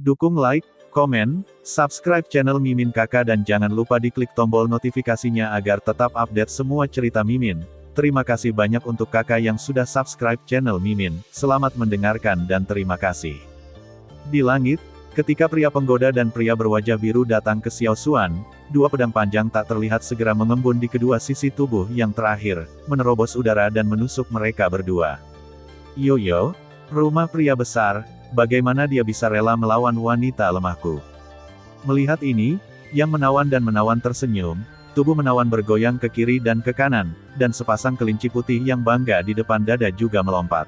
Dukung like, komen, subscribe channel Mimin Kakak dan jangan lupa diklik tombol notifikasinya agar tetap update semua cerita Mimin. Terima kasih banyak untuk kakak yang sudah subscribe channel Mimin. Selamat mendengarkan dan terima kasih. Di langit, ketika pria penggoda dan pria berwajah biru datang ke Xiao Xuan, dua pedang panjang tak terlihat segera mengembun di kedua sisi tubuh yang terakhir, menerobos udara dan menusuk mereka berdua. Yoyo, rumah pria besar, bagaimana dia bisa rela melawan wanita lemahku? Melihat ini, Yang Menawan tersenyum, tubuh Menawan bergoyang ke kiri dan ke kanan, dan sepasang kelinci putih yang bangga di depan dada juga melompat.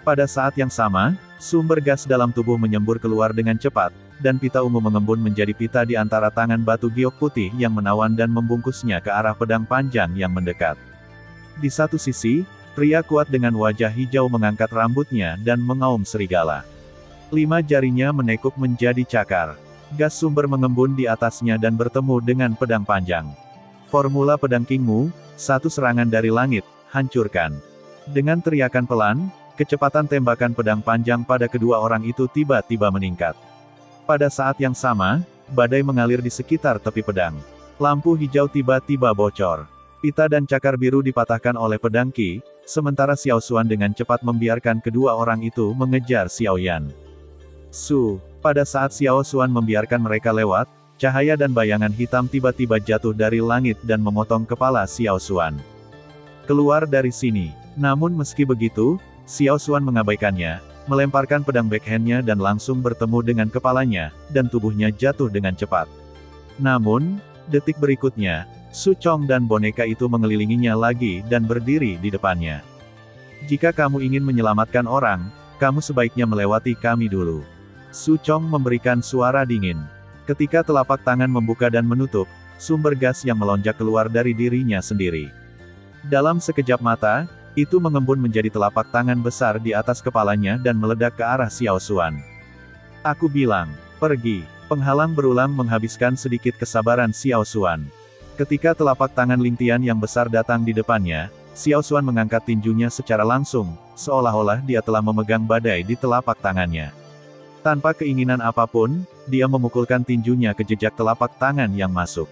Pada saat yang sama, sumber gas dalam tubuh menyembur keluar dengan cepat, dan pita ungu mengembun menjadi pita di antara tangan batu giok putih yang menawan dan membungkusnya ke arah pedang panjang yang mendekat. Di satu sisi, pria kuat dengan wajah hijau mengangkat rambutnya dan mengaum serigala. 5 jarinya menekuk menjadi cakar. Gas sumber mengembun di atasnya dan bertemu dengan pedang panjang. Formula pedang King Mu, satu serangan dari langit, hancurkan. Dengan teriakan pelan, kecepatan tembakan pedang panjang pada kedua orang itu tiba-tiba meningkat. Pada saat yang sama, badai mengalir di sekitar tepi pedang. Lampu hijau tiba-tiba bocor. Pita dan cakar biru dipatahkan oleh pedang Qi, sementara Xiao Xuan dengan cepat membiarkan kedua orang itu mengejar Xiao Yan. Pada saat Xiao Xuan membiarkan mereka lewat, cahaya dan bayangan hitam tiba-tiba jatuh dari langit dan memotong kepala Xiao Xuan. Keluar dari sini. Namun meski begitu, Xiao Xuan mengabaikannya, melemparkan pedang backhandnya dan langsung bertemu dengan kepalanya, dan tubuhnya jatuh dengan cepat. Namun, detik berikutnya, Su Chong dan boneka itu mengelilinginya lagi dan berdiri di depannya. Jika kamu ingin menyelamatkan orang, kamu sebaiknya melewati kami dulu. Su Chong memberikan suara dingin. Ketika telapak tangan membuka dan menutup, sumber gas yang melonjak keluar dari dirinya sendiri. Dalam sekejap mata, itu mengembun menjadi telapak tangan besar di atas kepalanya dan meledak ke arah Xiao Xuan. Aku bilang, pergi. Penghalang berulang menghabiskan sedikit kesabaran Xiao Xuan. Ketika telapak tangan Lingtian yang besar datang di depannya, Xiao Xuan mengangkat tinjunya secara langsung, seolah-olah dia telah memegang badai di telapak tangannya. Tanpa keinginan apapun, dia memukulkan tinjunya ke jejak telapak tangan yang masuk.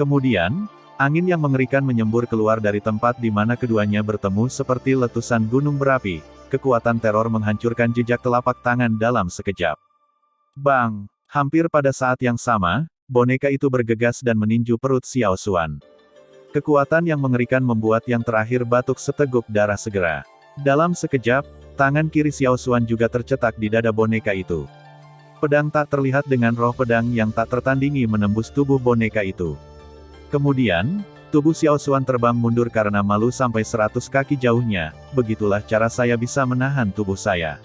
Kemudian, angin yang mengerikan menyembur keluar dari tempat di mana keduanya bertemu seperti letusan gunung berapi. Kekuatan teror menghancurkan jejak telapak tangan dalam sekejap. Bang! Hampir pada saat yang sama, boneka itu bergegas dan meninju perut Xiao Xuan. Kekuatan yang mengerikan membuat yang terakhir batuk seteguk darah segera. Dalam sekejap, tangan kiri Xiao Xuan juga tercetak di dada boneka itu. Pedang tak terlihat dengan roh pedang yang tak tertandingi menembus tubuh boneka itu. Kemudian, tubuh Xiao Xuan terbang mundur karena malu sampai 100 kaki jauhnya. Begitulah cara saya bisa menahan tubuh saya.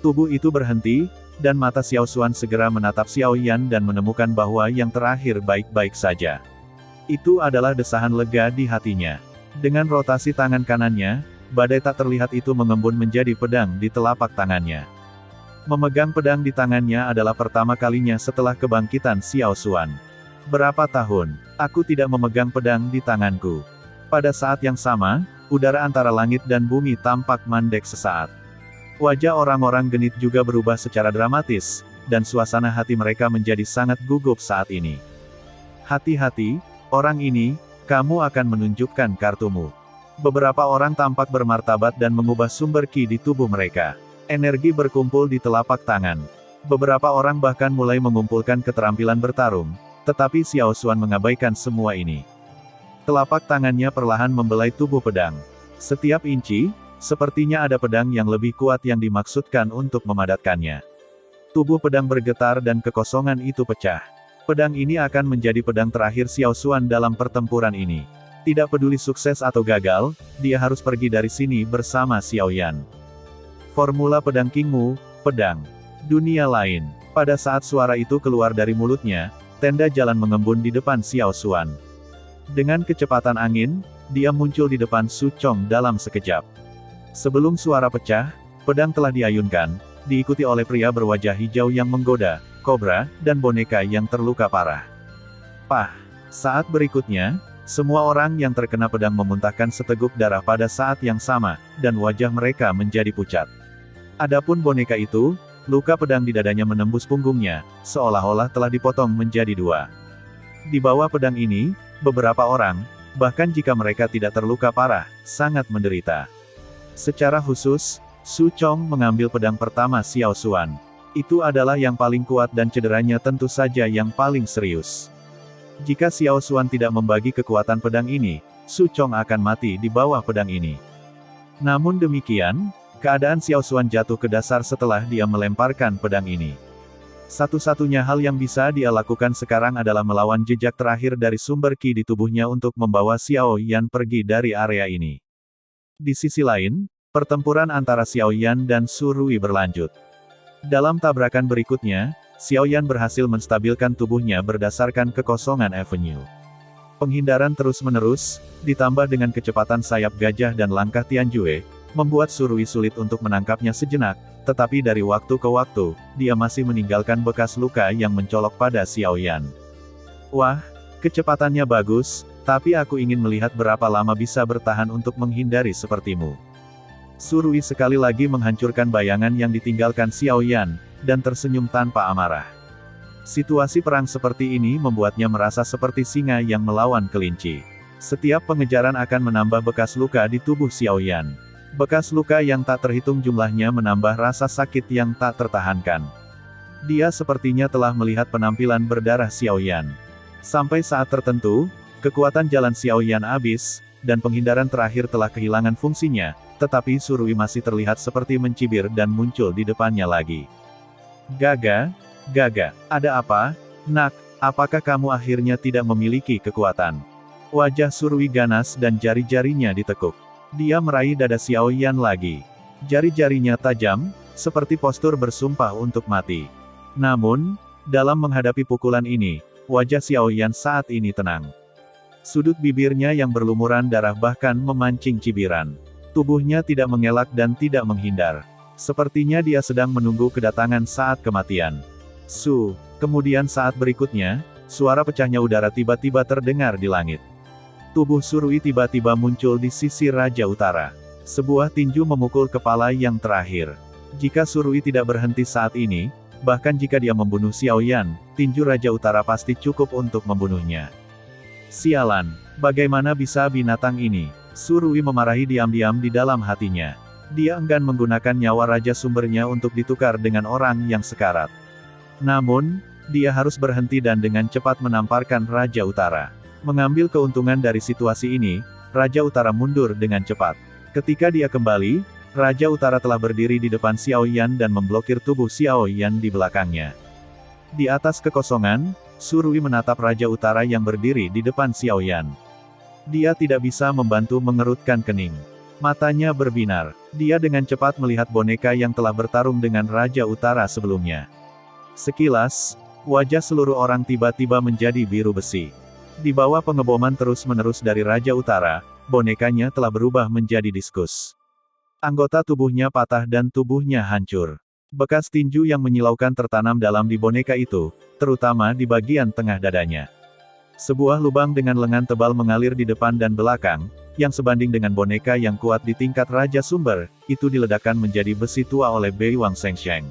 Tubuh itu berhenti, dan mata Xiao Xuan segera menatap Xiao Yan dan menemukan bahwa yang terakhir baik-baik saja. Itu adalah desahan lega di hatinya. Dengan rotasi tangan kanannya, badai tak terlihat itu mengembun menjadi pedang di telapak tangannya. Memegang pedang di tangannya adalah pertama kalinya setelah kebangkitan Xiao Xuan. Berapa tahun, aku tidak memegang pedang di tanganku. Pada saat yang sama, udara antara langit dan bumi tampak mandek sesaat. Wajah orang-orang genit juga berubah secara dramatis, dan suasana hati mereka menjadi sangat gugup saat ini. Hati-hati, orang ini, kamu akan menunjukkan kartumu. Beberapa orang tampak bermartabat dan mengubah sumber Qi di tubuh mereka. Energi berkumpul di telapak tangan. Beberapa orang bahkan mulai mengumpulkan keterampilan bertarung, tetapi Xiao Xuan mengabaikan semua ini. Telapak tangannya perlahan membelai tubuh pedang. Setiap inci, sepertinya ada pedang yang lebih kuat yang dimaksudkan untuk memadatkannya. Tubuh pedang bergetar dan kekosongan itu pecah. Pedang ini akan menjadi pedang terakhir Xiao Xuan dalam pertempuran ini. Tidak peduli sukses atau gagal, dia harus pergi dari sini bersama Xiao Yan. Formula pedang King Mu, pedang. Dunia lain. Pada saat suara itu keluar dari mulutnya, tenda jalan mengembun di depan Xiao Xuan. Dengan kecepatan angin, dia muncul di depan Su Chong dalam sekejap. Sebelum suara pecah, pedang telah diayunkan, diikuti oleh pria berwajah hijau yang menggoda, kobra, dan boneka yang terluka parah. Saat berikutnya, semua orang yang terkena pedang memuntahkan seteguk darah pada saat yang sama, dan wajah mereka menjadi pucat. Adapun boneka itu, luka pedang di dadanya menembus punggungnya, seolah-olah telah dipotong menjadi dua. Di bawah pedang ini, beberapa orang, bahkan jika mereka tidak terluka parah, sangat menderita. Secara khusus, Su Chong mengambil pedang pertama Xiao Xuan. Itu adalah yang paling kuat dan cederanya tentu saja yang paling serius. Jika Xiao Xuan tidak membagi kekuatan pedang ini, Su Chong akan mati di bawah pedang ini. Namun demikian, keadaan Xiao Xuan jatuh ke dasar setelah dia melemparkan pedang ini. Satu-satunya hal yang bisa dia lakukan sekarang adalah melawan jejak terakhir dari sumber Qi di tubuhnya untuk membawa Xiao Yan pergi dari area ini. Di sisi lain, pertempuran antara Xiao Yan dan Su Rui berlanjut. Dalam tabrakan berikutnya, Xiao Yan berhasil menstabilkan tubuhnya berdasarkan kekosongan avenue. Penghindaran terus-menerus, ditambah dengan kecepatan sayap gajah dan langkah Tianjue, membuat Su Rui sulit untuk menangkapnya sejenak, tetapi dari waktu ke waktu, dia masih meninggalkan bekas luka yang mencolok pada Xiao Yan. Wah, kecepatannya bagus, tapi aku ingin melihat berapa lama bisa bertahan untuk menghindari sepertimu. Su Rui sekali lagi menghancurkan bayangan yang ditinggalkan Xiao Yan, dan tersenyum tanpa amarah. Situasi perang seperti ini membuatnya merasa seperti singa yang melawan kelinci. Setiap pengejaran akan menambah bekas luka di tubuh Xiao Yan. Bekas luka yang tak terhitung jumlahnya menambah rasa sakit yang tak tertahankan. Dia sepertinya telah melihat penampilan berdarah Xiao Yan. Sampai saat tertentu, kekuatan jalan Xiao Yan habis, dan penghindaran terakhir telah kehilangan fungsinya, tetapi Su Rui masih terlihat seperti mencibir dan muncul di depannya lagi. Gaga, ada apa, nak, apakah kamu akhirnya tidak memiliki kekuatan? Wajah Su Rui ganas dan jari-jarinya ditekuk. Dia meraih dada Xiao Yan lagi. Jari-jarinya tajam, seperti postur bersumpah untuk mati. Namun, dalam menghadapi pukulan ini, wajah Xiao Yan saat ini tenang. Sudut bibirnya yang berlumuran darah bahkan memancing cibiran. Tubuhnya tidak mengelak dan tidak menghindar. Sepertinya dia sedang menunggu kedatangan saat kematian. Kemudian saat berikutnya, suara pecahnya udara tiba-tiba terdengar di langit. Tubuh Su Rui tiba-tiba muncul di sisi Raja Utara. Sebuah tinju memukul kepala yang terakhir. Jika Su Rui tidak berhenti saat ini, bahkan jika dia membunuh Xiao Yan, tinju Raja Utara pasti cukup untuk membunuhnya. Sialan, bagaimana bisa binatang ini? Su Rui memarahi diam-diam di dalam hatinya. Dia enggan menggunakan nyawa Raja Sumbernya untuk ditukar dengan orang yang sekarat. Namun, dia harus berhenti dan dengan cepat menamparkan Raja Utara. Mengambil keuntungan dari situasi ini, Raja Utara mundur dengan cepat. Ketika dia kembali, Raja Utara telah berdiri di depan Xiao Yan dan memblokir tubuh Xiao Yan di belakangnya. Di atas kekosongan, Su Rui menatap Raja Utara yang berdiri di depan Xiao Yan. Dia tidak bisa membantu mengerutkan kening. Matanya berbinar. Dia dengan cepat melihat boneka yang telah bertarung dengan Raja Utara sebelumnya. Sekilas, wajah seluruh orang tiba-tiba menjadi biru besi. Di bawah pengeboman terus-menerus dari Raja Utara, bonekanya telah berubah menjadi diskus. Anggota tubuhnya patah dan tubuhnya hancur. Bekas tinju yang menyilaukan tertanam dalam di boneka itu, terutama di bagian tengah dadanya. Sebuah lubang dengan lengan tebal mengalir di depan dan belakang, yang sebanding dengan boneka yang kuat di tingkat Raja Sumber, itu diledakkan menjadi besi tua oleh Bei Wang Shengsheng.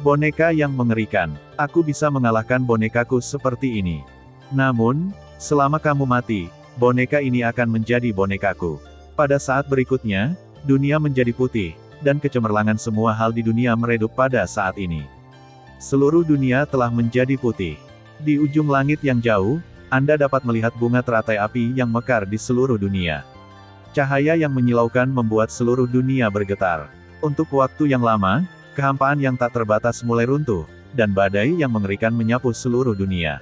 Boneka yang mengerikan. Aku bisa mengalahkan bonekaku seperti ini. Namun, selama kamu mati, boneka ini akan menjadi bonekaku. Pada saat berikutnya, dunia menjadi putih, dan kecemerlangan semua hal di dunia meredup pada saat ini. Seluruh dunia telah menjadi putih. Di ujung langit yang jauh, Anda dapat melihat bunga teratai api yang mekar di seluruh dunia. Cahaya yang menyilaukan membuat seluruh dunia bergetar. Untuk waktu yang lama, kehampaan yang tak terbatas mulai runtuh, dan badai yang mengerikan menyapu seluruh dunia.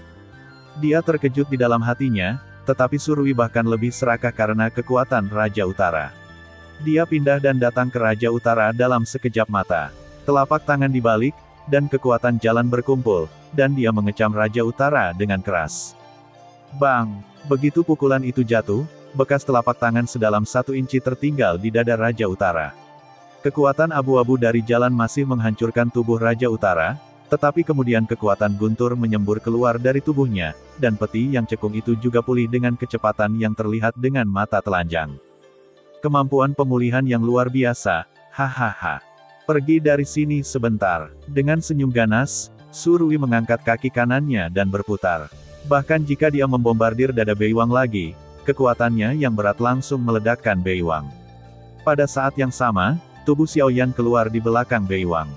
Dia terkejut di dalam hatinya, tetapi Su Rui bahkan lebih serakah karena kekuatan Raja Utara. Dia pindah dan datang ke Raja Utara dalam sekejap mata. Telapak tangan dibalik, dan kekuatan jalan berkumpul, dan dia mengecam Raja Utara dengan keras. Bang! Begitu pukulan itu jatuh, bekas telapak tangan sedalam 1 inci tertinggal di dada Raja Utara. Kekuatan abu-abu dari jalan masih menghancurkan tubuh Raja Utara, tetapi kemudian kekuatan guntur menyembur keluar dari tubuhnya, dan peti yang cekung itu juga pulih dengan kecepatan yang terlihat dengan mata telanjang. Kemampuan pemulihan yang luar biasa, hahaha. Pergi dari sini sebentar. Dengan senyum ganas, Surui mengangkat kaki kanannya dan berputar. Bahkan jika dia membombardir dada Beiwang lagi, kekuatannya yang berat langsung meledakkan Beiwang. Pada saat yang sama, tubuh Xiaoyan keluar di belakang Beiwang.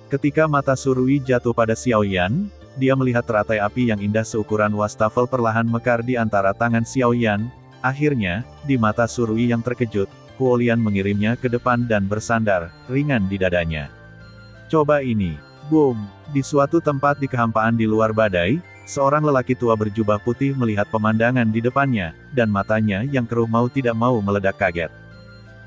Ketika mata Surui jatuh pada Xiaoyan, dia melihat teratai api yang indah seukuran wastafel perlahan mekar di antara tangan Xiaoyan. Akhirnya, di mata Surui yang terkejut, Huolian mengirimnya ke depan dan bersandar, ringan di dadanya. Coba ini. Boom! Di suatu tempat di kehampaan di luar badai, seorang lelaki tua berjubah putih melihat pemandangan di depannya, dan matanya yang keruh mau tidak mau meledak kaget.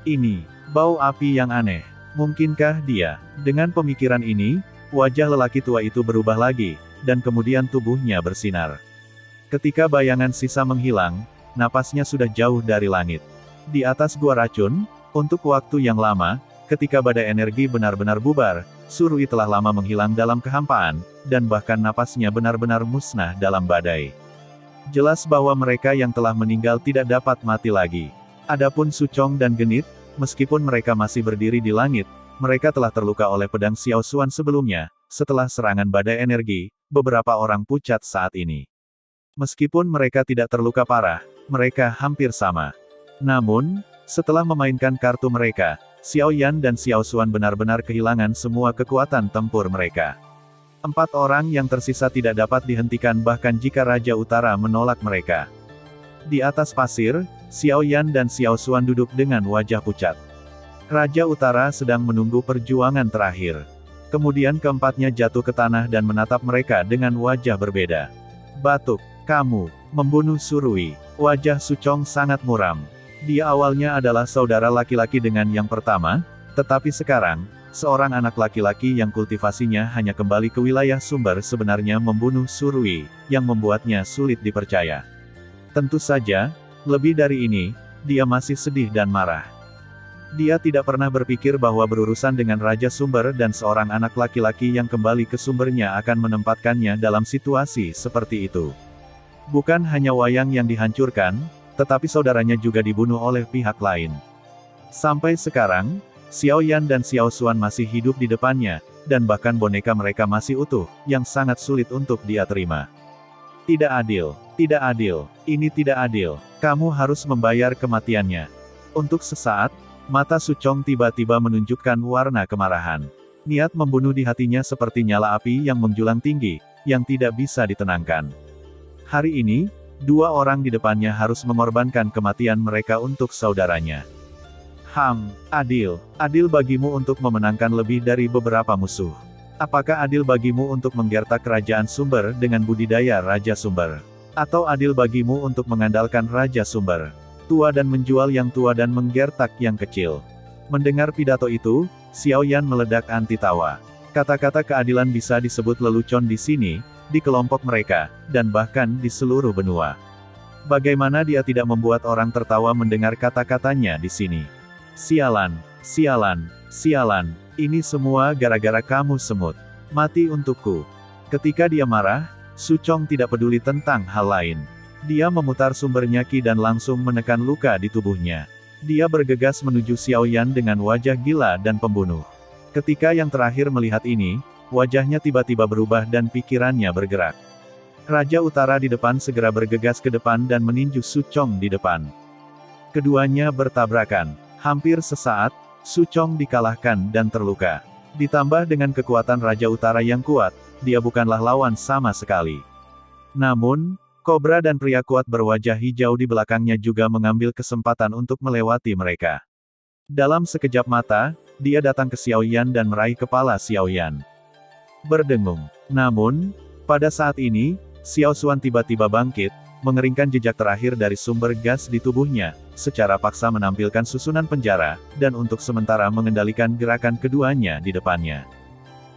Ini, bau api yang aneh. Mungkinkah dia? Dengan pemikiran ini, wajah lelaki tua itu berubah lagi, dan kemudian tubuhnya bersinar. Ketika bayangan sisa menghilang, napasnya sudah jauh dari langit. Di atas gua racun, untuk waktu yang lama, ketika badai energi benar-benar bubar, Surui telah lama menghilang dalam kehampaan, dan bahkan napasnya benar-benar musnah dalam badai. Jelas bahwa mereka yang telah meninggal tidak dapat mati lagi. Adapun Suchong dan Genit, meskipun mereka masih berdiri di langit, mereka telah terluka oleh pedang Xiao Xuan sebelumnya. Setelah serangan badai energi, beberapa orang pucat saat ini. Meskipun mereka tidak terluka parah, mereka hampir sama. Namun, setelah memainkan kartu mereka, Xiaoyan dan Xiao Xuan benar-benar kehilangan semua kekuatan tempur mereka. 4 orang yang tersisa tidak dapat dihentikan bahkan jika Raja Utara menolak mereka. Di atas pasir, Xiaoyan dan Xiao Xuan duduk dengan wajah pucat. Raja Utara sedang menunggu perjuangan terakhir. Kemudian keempatnya jatuh ke tanah dan menatap mereka dengan wajah berbeda. Batuk, kamu, membunuh Surui. Wajah Suchong sangat muram. Dia awalnya adalah saudara laki-laki dengan yang pertama, tetapi sekarang, seorang anak laki-laki yang kultivasinya hanya kembali ke wilayah sumber sebenarnya membunuh Surui, yang membuatnya sulit dipercaya. Tentu saja, lebih dari ini, dia masih sedih dan marah. Dia tidak pernah berpikir bahwa berurusan dengan Raja Sumber dan seorang anak laki-laki yang kembali ke sumbernya akan menempatkannya dalam situasi seperti itu. Bukan hanya Wayang yang dihancurkan, tetapi saudaranya juga dibunuh oleh pihak lain. Sampai sekarang, Xiaoyan dan Xiao Xuan masih hidup di depannya, dan bahkan boneka mereka masih utuh, yang sangat sulit untuk dia terima. Tidak adil, tidak adil, ini tidak adil, kamu harus membayar kematiannya. Untuk sesaat, mata Suchong tiba-tiba menunjukkan warna kemarahan. Niat membunuh di hatinya seperti nyala api yang menjulang tinggi, yang tidak bisa ditenangkan. Hari ini, 2 orang di depannya harus mengorbankan kematian mereka untuk saudaranya. Adil. Adil bagimu untuk memenangkan lebih dari beberapa musuh. Apakah adil bagimu untuk menggertak kerajaan Sumber dengan budidaya Raja Sumber? Atau adil bagimu untuk mengandalkan Raja Sumber? Tua dan menjual yang tua dan menggertak yang kecil. Mendengar pidato itu, Xiaoyan meledak anti tawa. Kata-kata keadilan bisa disebut lelucon di sini, di kelompok mereka, dan bahkan di seluruh benua. Bagaimana dia tidak membuat orang tertawa mendengar kata-katanya di sini? Sialan, sialan, sialan, ini semua gara-gara kamu semut. Mati untukku. Ketika dia marah, Suchong tidak peduli tentang hal lain. Dia memutar sumbernya Qi dan langsung menekan luka di tubuhnya. Dia bergegas menuju Xiaoyan dengan wajah gila dan pembunuh. Ketika yang terakhir melihat ini, wajahnya tiba-tiba berubah dan pikirannya bergerak. Raja Utara di depan segera bergegas ke depan dan meninju Suchong di depan. Keduanya bertabrakan. Hampir sesaat, Suchong dikalahkan dan terluka. Ditambah dengan kekuatan Raja Utara yang kuat, dia bukanlah lawan sama sekali. Namun, kobra dan pria kuat berwajah hijau di belakangnya juga mengambil kesempatan untuk melewati mereka. Dalam sekejap mata, dia datang ke Xiaoyan dan meraih kepala Xiaoyan. Berdengung. Namun, pada saat ini, Xiao Xuan tiba-tiba bangkit, mengeringkan jejak terakhir dari sumber gas di tubuhnya, secara paksa menampilkan susunan penjara, dan untuk sementara mengendalikan gerakan keduanya di depannya.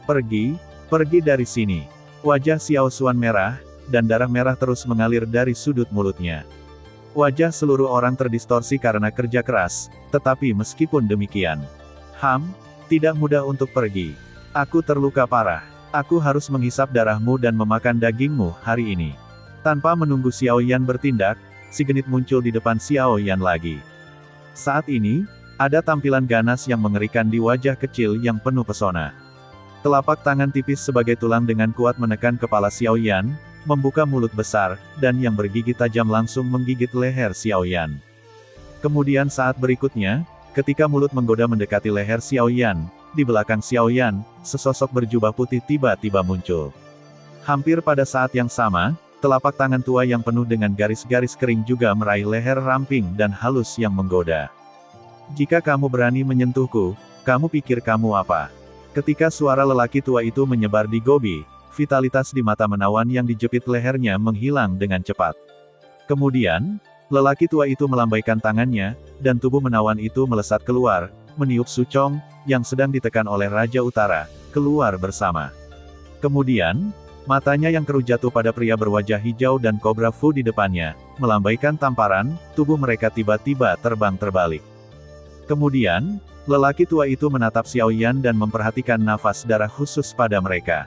Pergi dari sini. Wajah Xiao Xuan merah, dan darah merah terus mengalir dari sudut mulutnya. Wajah seluruh orang terdistorsi karena kerja keras, tetapi meskipun demikian, tidak mudah untuk pergi. Aku terluka parah. Aku harus menghisap darahmu dan memakan dagingmu hari ini. Tanpa menunggu Xiaoyan bertindak, si Genit muncul di depan Xiaoyan lagi. Saat ini, Ada tampilan ganas yang mengerikan di wajah kecil yang penuh pesona. Telapak tangan tipis sebagai tulang dengan kuat menekan kepala Xiao Yan, membuka mulut besar, dan yang bergigi tajam langsung menggigit leher Xiao Yan. Kemudian saat berikutnya, ketika mulut menggoda mendekati leher Xiao Yan, di belakang Xiao Yan, sesosok berjubah putih tiba-tiba muncul. Hampir pada saat yang sama, telapak tangan tua yang penuh dengan garis-garis kering juga meraih leher ramping dan halus yang menggoda. Jika kamu berani menyentuhku, kamu pikir kamu apa? Ketika suara lelaki tua itu menyebar di Gobi, vitalitas di mata menawan yang dijepit lehernya menghilang dengan cepat. Kemudian, lelaki tua itu melambaikan tangannya, dan tubuh menawan itu melesat keluar, meniup Suchong, yang sedang ditekan oleh Raja Utara, keluar bersama. Kemudian, matanya yang keruh jatuh pada pria berwajah hijau dan kobra Fu di depannya, melambaikan tamparan, tubuh mereka tiba-tiba terbang terbalik. Kemudian, lelaki tua itu menatap Xiao Yan dan memperhatikan nafas darah khusus pada mereka.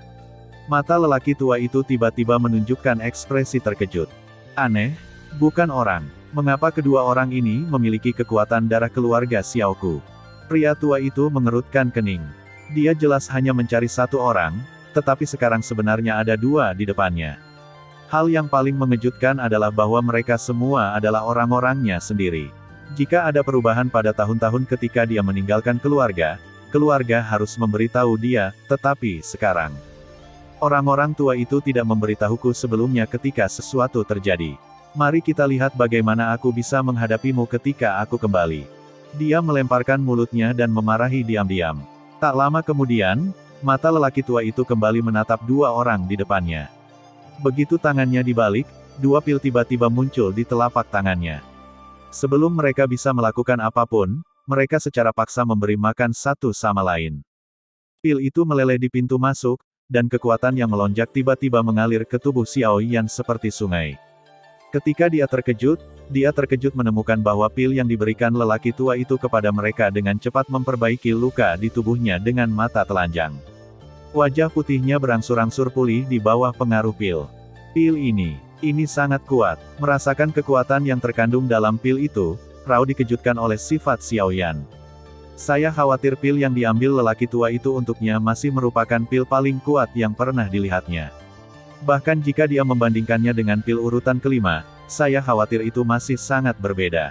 Mata lelaki tua itu tiba-tiba menunjukkan ekspresi terkejut. Aneh, bukan orang. Mengapa kedua orang ini memiliki kekuatan darah keluarga Xiaoku? Pria tua itu mengerutkan kening. Dia jelas hanya mencari satu orang, tetapi sekarang sebenarnya ada dua di depannya. Hal yang paling mengejutkan adalah bahwa mereka semua adalah orang-orangnya sendiri. Jika ada perubahan pada tahun-tahun ketika dia meninggalkan keluarga, keluarga harus memberitahu dia, tetapi sekarang, orang-orang tua itu tidak memberitahuku sebelumnya ketika sesuatu terjadi. Mari kita lihat bagaimana aku bisa menghadapimu ketika aku kembali. Dia melemparkan mulutnya dan memarahi diam-diam. Tak lama kemudian, mata lelaki tua itu kembali menatap dua orang di depannya. Begitu tangannya dibalik, dua pil tiba-tiba muncul di telapak tangannya. Sebelum mereka bisa melakukan apapun, mereka secara paksa memberi makan satu sama lain. Pil itu meleleh di pintu masuk, dan kekuatan yang melonjak tiba-tiba mengalir ke tubuh Xiao Yan seperti sungai. Ketika dia terkejut menemukan bahwa pil yang diberikan lelaki tua itu kepada mereka dengan cepat memperbaiki luka di tubuhnya dengan mata telanjang. Wajah putihnya berangsur-angsur pulih di bawah pengaruh pil. Pil ini sangat kuat. Merasakan kekuatan yang terkandung dalam pil itu, Rao dikejutkan oleh sifat Xiao Yan. Saya khawatir pil yang diambil lelaki tua itu untuknya masih merupakan pil paling kuat yang pernah dilihatnya. Bahkan jika dia membandingkannya dengan pil urutan kelima, saya khawatir itu masih sangat berbeda.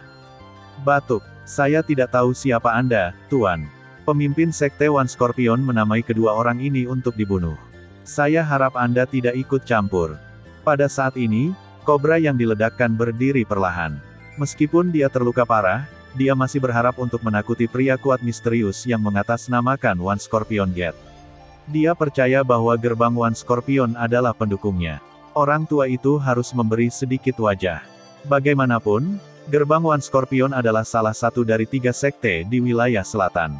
Batuk. Saya tidak tahu siapa Anda, Tuan. Pemimpin Sekte One Scorpion menamai kedua orang ini untuk dibunuh. Saya harap Anda tidak ikut campur. Pada saat ini, kobra yang diledakkan berdiri perlahan. Meskipun dia terluka parah, dia masih berharap untuk menakuti pria kuat misterius yang mengatasnamakan One Scorpion Gate. Dia percaya bahwa gerbang One Scorpion adalah pendukungnya. Orang tua itu harus memberi sedikit wajah. Bagaimanapun, gerbang One Scorpion adalah salah satu dari 3 sekte di wilayah selatan.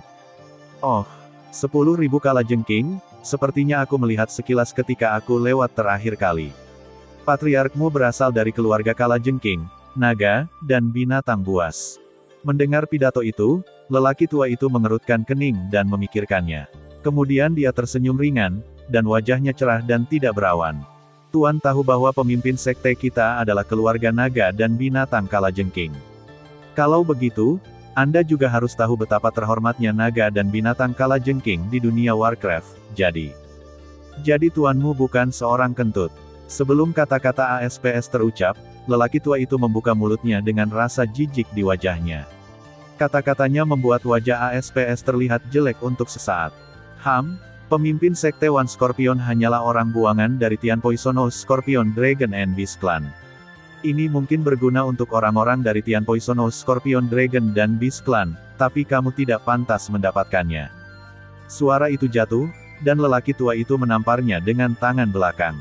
Oh, 10.000 kalajengking, sepertinya aku melihat sekilas ketika aku lewat terakhir kali. Patriarkmu berasal dari keluarga kalajengking, naga, dan binatang buas. Mendengar pidato itu, lelaki tua itu mengerutkan kening dan memikirkannya. Kemudian dia tersenyum ringan, dan wajahnya cerah dan tidak berawan. Tuan tahu bahwa pemimpin sekte kita adalah keluarga naga dan binatang kalajengking. Kalau begitu, Anda juga harus tahu betapa terhormatnya naga dan binatang kalajengking di dunia Warcraft, jadi tuanmu bukan seorang kentut. Sebelum kata-kata ASPS terucap, lelaki tua itu membuka mulutnya dengan rasa jijik di wajahnya. Kata-katanya membuat wajah ASPS terlihat jelek untuk sesaat. Pemimpin Sekte One Scorpion hanyalah orang buangan dari Tian Poisonous Scorpion Dragon and Beast Clan. Ini mungkin berguna untuk orang-orang dari Tian Poisonous Scorpion Dragon dan Beast Clan, tapi kamu tidak pantas mendapatkannya. Suara itu jatuh, dan lelaki tua itu menamparnya dengan tangan belakang.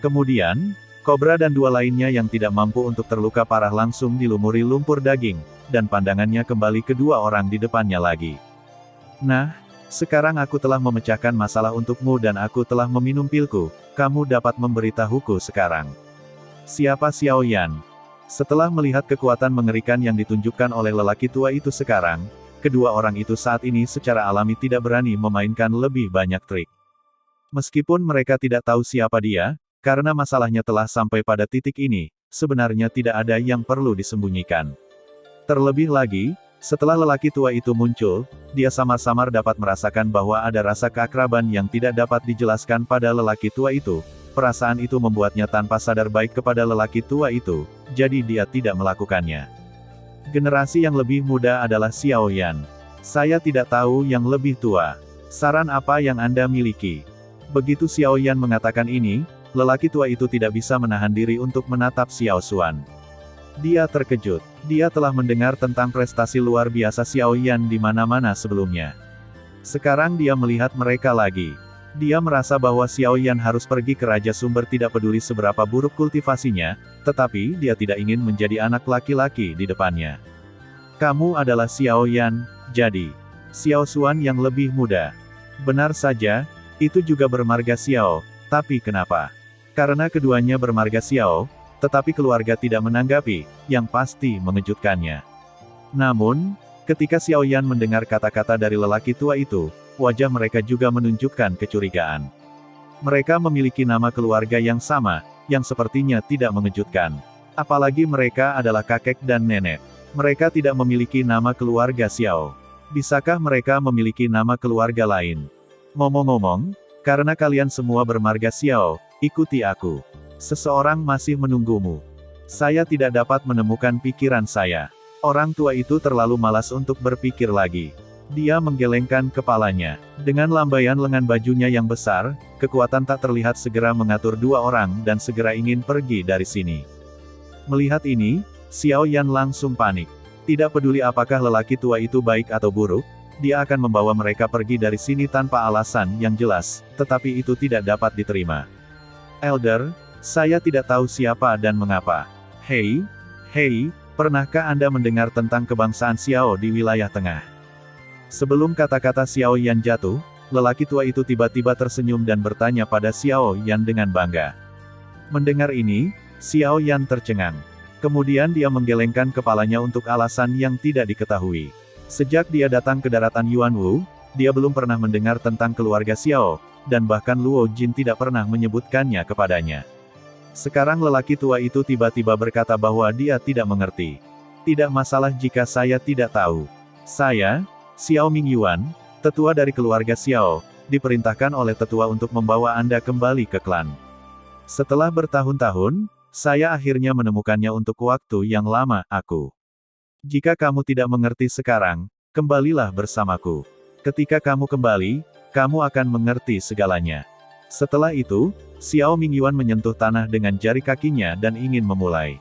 Kemudian, kobra dan dua lainnya yang tidak mampu untuk terluka parah langsung dilumuri lumpur daging, dan pandangannya kembali kedua orang di depannya lagi. Nah, sekarang aku telah memecahkan masalah untukmu dan aku telah meminum pilku, kamu dapat memberitahuku sekarang. Siapa Xiao Yan? Setelah melihat kekuatan mengerikan yang ditunjukkan oleh lelaki tua itu sekarang, kedua orang itu saat ini secara alami tidak berani memainkan lebih banyak trik. Meskipun mereka tidak tahu siapa dia, karena masalahnya telah sampai pada titik ini, sebenarnya tidak ada yang perlu disembunyikan. Terlebih lagi, Setelah lelaki tua itu muncul, dia samar-samar dapat merasakan bahwa ada rasa keakraban yang tidak dapat dijelaskan pada lelaki tua itu. Perasaan itu membuatnya tanpa sadar baik kepada lelaki tua itu, jadi dia tidak melakukannya. Generasi yang lebih muda adalah Xiao Yan. Saya tidak tahu yang lebih tua. Saran apa yang Anda miliki? Begitu Xiao Yan mengatakan ini, lelaki tua itu tidak bisa menahan diri untuk menatap Xiao Xuan. Dia terkejut. Dia telah mendengar tentang prestasi luar biasa Xiao Yan di mana-mana sebelumnya. Sekarang dia melihat mereka lagi. Dia merasa bahwa Xiao Yan harus pergi ke Raja Sumber tidak peduli seberapa buruk kultivasinya, tetapi dia tidak ingin menjadi anak laki-laki di depannya. Kamu adalah Xiao Yan, jadi Xiao Xuan yang lebih muda. Benar saja, itu juga bermarga Xiao, tapi kenapa? Karena keduanya bermarga Xiao, tetapi keluarga tidak menanggapi, yang pasti mengejutkannya. Namun, ketika Xiao Yan mendengar kata-kata dari lelaki tua itu, wajah mereka juga menunjukkan kecurigaan. Mereka memiliki nama keluarga yang sama, yang sepertinya tidak mengejutkan. Apalagi mereka adalah kakek dan nenek. Mereka tidak memiliki nama keluarga Xiao. Bisakah mereka memiliki nama keluarga lain? Ngomong-ngomong, karena kalian semua bermarga Xiao, ikuti aku. Seseorang masih menunggumu. Saya tidak dapat menemukan pikiran saya. Orang tua itu terlalu malas untuk berpikir lagi. Dia menggelengkan kepalanya. Dengan lambaian lengan bajunya yang besar, kekuatan tak terlihat segera mengatur dua orang dan segera ingin pergi dari sini. Melihat ini, Xiao Yan langsung panik. Tidak peduli apakah lelaki tua itu baik atau buruk, dia akan membawa mereka pergi dari sini tanpa alasan yang jelas, tetapi itu tidak dapat diterima. Elder, saya tidak tahu siapa dan mengapa. Hei, pernahkah Anda mendengar tentang kebangsaan Xiao di wilayah tengah? Sebelum kata-kata Xiao Yan jatuh, lelaki tua itu tiba-tiba tersenyum dan bertanya pada Xiao Yan dengan bangga. Mendengar ini, Xiao Yan tercengang. Kemudian dia menggelengkan kepalanya untuk alasan yang tidak diketahui. Sejak dia datang ke daratan Yuanwu, dia belum pernah mendengar tentang keluarga Xiao, dan bahkan Luo Jin tidak pernah menyebutkannya kepadanya. Sekarang lelaki tua itu tiba-tiba berkata bahwa dia tidak mengerti. Tidak masalah jika saya tidak tahu. Saya, Xiao Mingyuan, tetua dari keluarga Xiao, diperintahkan oleh tetua untuk membawa Anda kembali ke klan. Setelah bertahun-tahun, saya akhirnya menemukannya untuk waktu yang lama, aku. Jika kamu tidak mengerti sekarang, kembalilah bersamaku. Ketika kamu kembali, kamu akan mengerti segalanya. Setelah itu, Xiao Mingyuan menyentuh tanah dengan jari kakinya dan ingin memulai.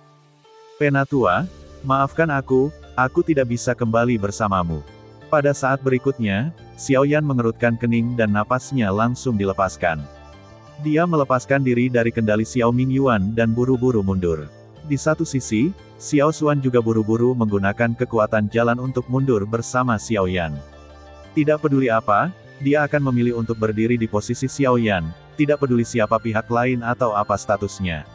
Penatua, maafkan aku tidak bisa kembali bersamamu. Pada saat berikutnya, Xiao Yan mengerutkan kening dan napasnya langsung dilepaskan. Dia melepaskan diri dari kendali Xiao Mingyuan dan buru-buru mundur. Di satu sisi, Xiao Xuan juga buru-buru menggunakan kekuatan jalan untuk mundur bersama Xiao Yan. Tidak peduli apa, dia akan memilih untuk berdiri di posisi Xiao Yan, tidak peduli siapa pihak lain atau apa statusnya.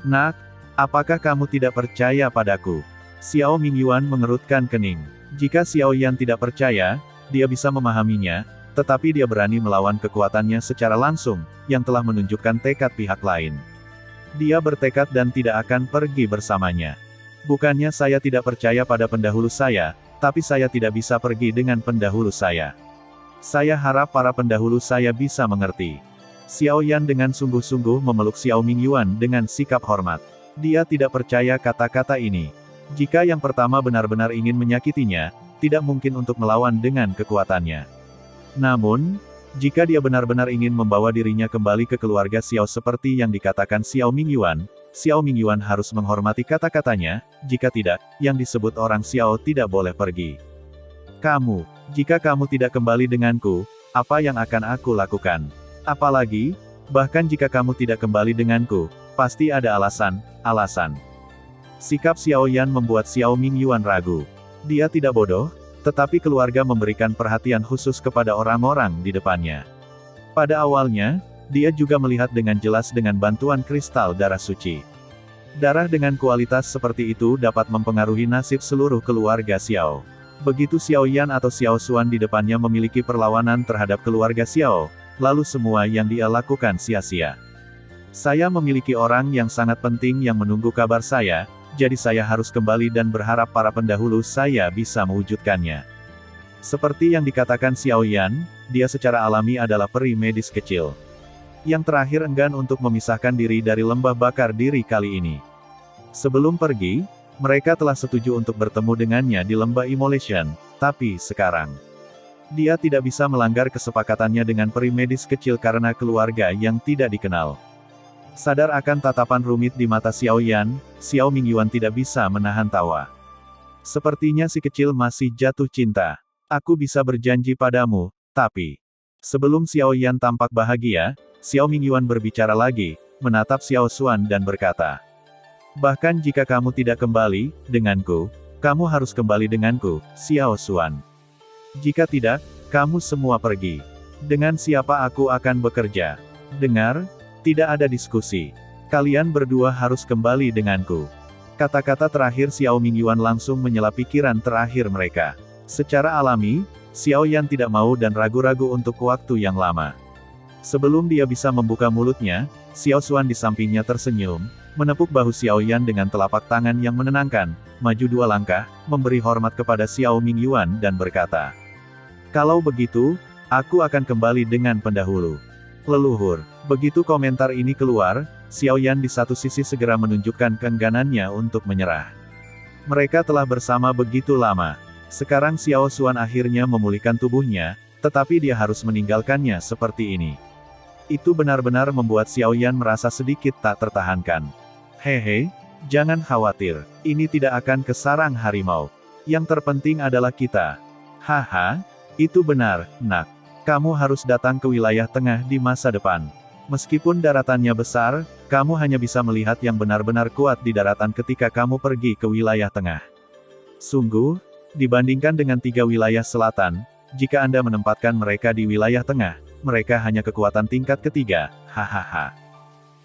Nak, apakah kamu tidak percaya padaku? Xiao Mingyuan mengerutkan kening. Jika Xiao Yan tidak percaya, dia bisa memahaminya, tetapi dia berani melawan kekuatannya secara langsung, yang telah menunjukkan tekad pihak lain. Dia bertekad dan tidak akan pergi bersamanya. Bukannya saya tidak percaya pada pendahulu saya, tapi saya tidak bisa pergi dengan pendahulu saya. Saya harap para pendahulu saya bisa mengerti. Xiao Yan dengan sungguh-sungguh memeluk Xiao Mingyuan dengan sikap hormat. Dia tidak percaya kata-kata ini. Jika yang pertama benar-benar ingin menyakitinya, tidak mungkin untuk melawan dengan kekuatannya. Namun, jika dia benar-benar ingin membawa dirinya kembali ke keluarga Xiao seperti yang dikatakan Xiao Mingyuan harus menghormati kata-katanya, jika tidak, yang disebut orang Xiao tidak boleh pergi. Jika kamu tidak kembali denganku, apa yang akan aku lakukan? Apalagi, bahkan jika kamu tidak kembali denganku, pasti ada alasan. Sikap Xiao Yan membuat Xiao Mingyuan ragu. Dia tidak bodoh, tetapi keluarga memberikan perhatian khusus kepada orang-orang di depannya. Pada awalnya, dia juga melihat dengan jelas dengan bantuan kristal darah suci. Darah dengan kualitas seperti itu dapat mempengaruhi nasib seluruh keluarga Xiao. Begitu Xiao Yan atau Xiao Xuan di depannya memiliki perlawanan terhadap keluarga Xiao, lalu semua yang dia lakukan sia-sia. Saya memiliki orang yang sangat penting yang menunggu kabar saya, jadi saya harus kembali dan berharap para pendahulu saya bisa mewujudkannya. Seperti yang dikatakan Xiao Yan, dia secara alami adalah peri medis kecil. Yang terakhir enggan untuk memisahkan diri dari lembah bakar diri kali ini. Sebelum pergi, mereka telah setuju untuk bertemu dengannya di lembah Immolation, tapi sekarang dia tidak bisa melanggar kesepakatannya dengan peri medis kecil karena keluarga yang tidak dikenal. Sadar akan tatapan rumit di mata Xiao Yan, Xiao Mingyuan tidak bisa menahan tawa. Sepertinya si kecil masih jatuh cinta. Aku bisa berjanji padamu, tapi... Sebelum Xiao Yan tampak bahagia, Xiao Mingyuan berbicara lagi, menatap Xiao Xuan dan berkata, "Bahkan jika kamu tidak kembali denganku, kamu harus kembali denganku, Xiao Xuan. Jika tidak, kamu semua pergi. Dengan siapa aku akan bekerja? Dengar, tidak ada diskusi. Kalian berdua harus kembali denganku." Kata-kata terakhir Xiao Mingyuan langsung menyela pikiran terakhir mereka. Secara alami, Xiao Yan tidak mau dan ragu-ragu untuk waktu yang lama. Sebelum dia bisa membuka mulutnya, Xiao Xuan di sampingnya tersenyum, menepuk bahu Xiao Yan dengan telapak tangan yang menenangkan, maju 2 langkah, memberi hormat kepada Xiao Mingyuan dan berkata, "Kalau begitu, aku akan kembali dengan pendahulu. Leluhur." Begitu komentar ini keluar, Xiao Yan di satu sisi segera menunjukkan keengganannya untuk menyerah. Mereka telah bersama begitu lama. Sekarang Xiao Xuan akhirnya memulihkan tubuhnya, tetapi dia harus meninggalkannya seperti ini. Itu benar-benar membuat Xiao Yan merasa sedikit tak tertahankan. "Hehe, jangan khawatir, ini tidak akan ke sarang harimau. Yang terpenting adalah kita." "Haha, itu benar, nak. Kamu harus datang ke wilayah tengah di masa depan. Meskipun daratannya besar, kamu hanya bisa melihat yang benar-benar kuat di daratan ketika kamu pergi ke wilayah tengah. Sungguh, dibandingkan dengan 3 wilayah selatan, jika Anda menempatkan mereka di wilayah tengah, mereka hanya kekuatan tingkat ketiga, hahaha."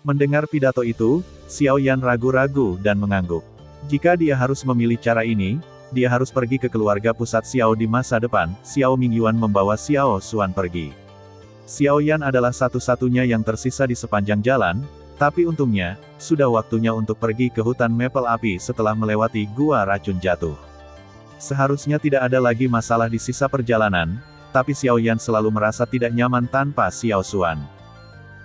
Mendengar pidato itu, Xiao Yan ragu-ragu dan mengangguk. Jika dia harus memilih cara ini, dia harus pergi ke keluarga pusat Xiao di masa depan. Xiao Mingyuan membawa Xiao Xuan pergi. Xiao Yan adalah satu-satunya yang tersisa di sepanjang jalan, tapi untungnya, sudah waktunya untuk pergi ke hutan Maple Api setelah melewati gua racun jatuh. Seharusnya tidak ada lagi masalah di sisa perjalanan, tapi Xiao Yan selalu merasa tidak nyaman tanpa Xiao Xuan.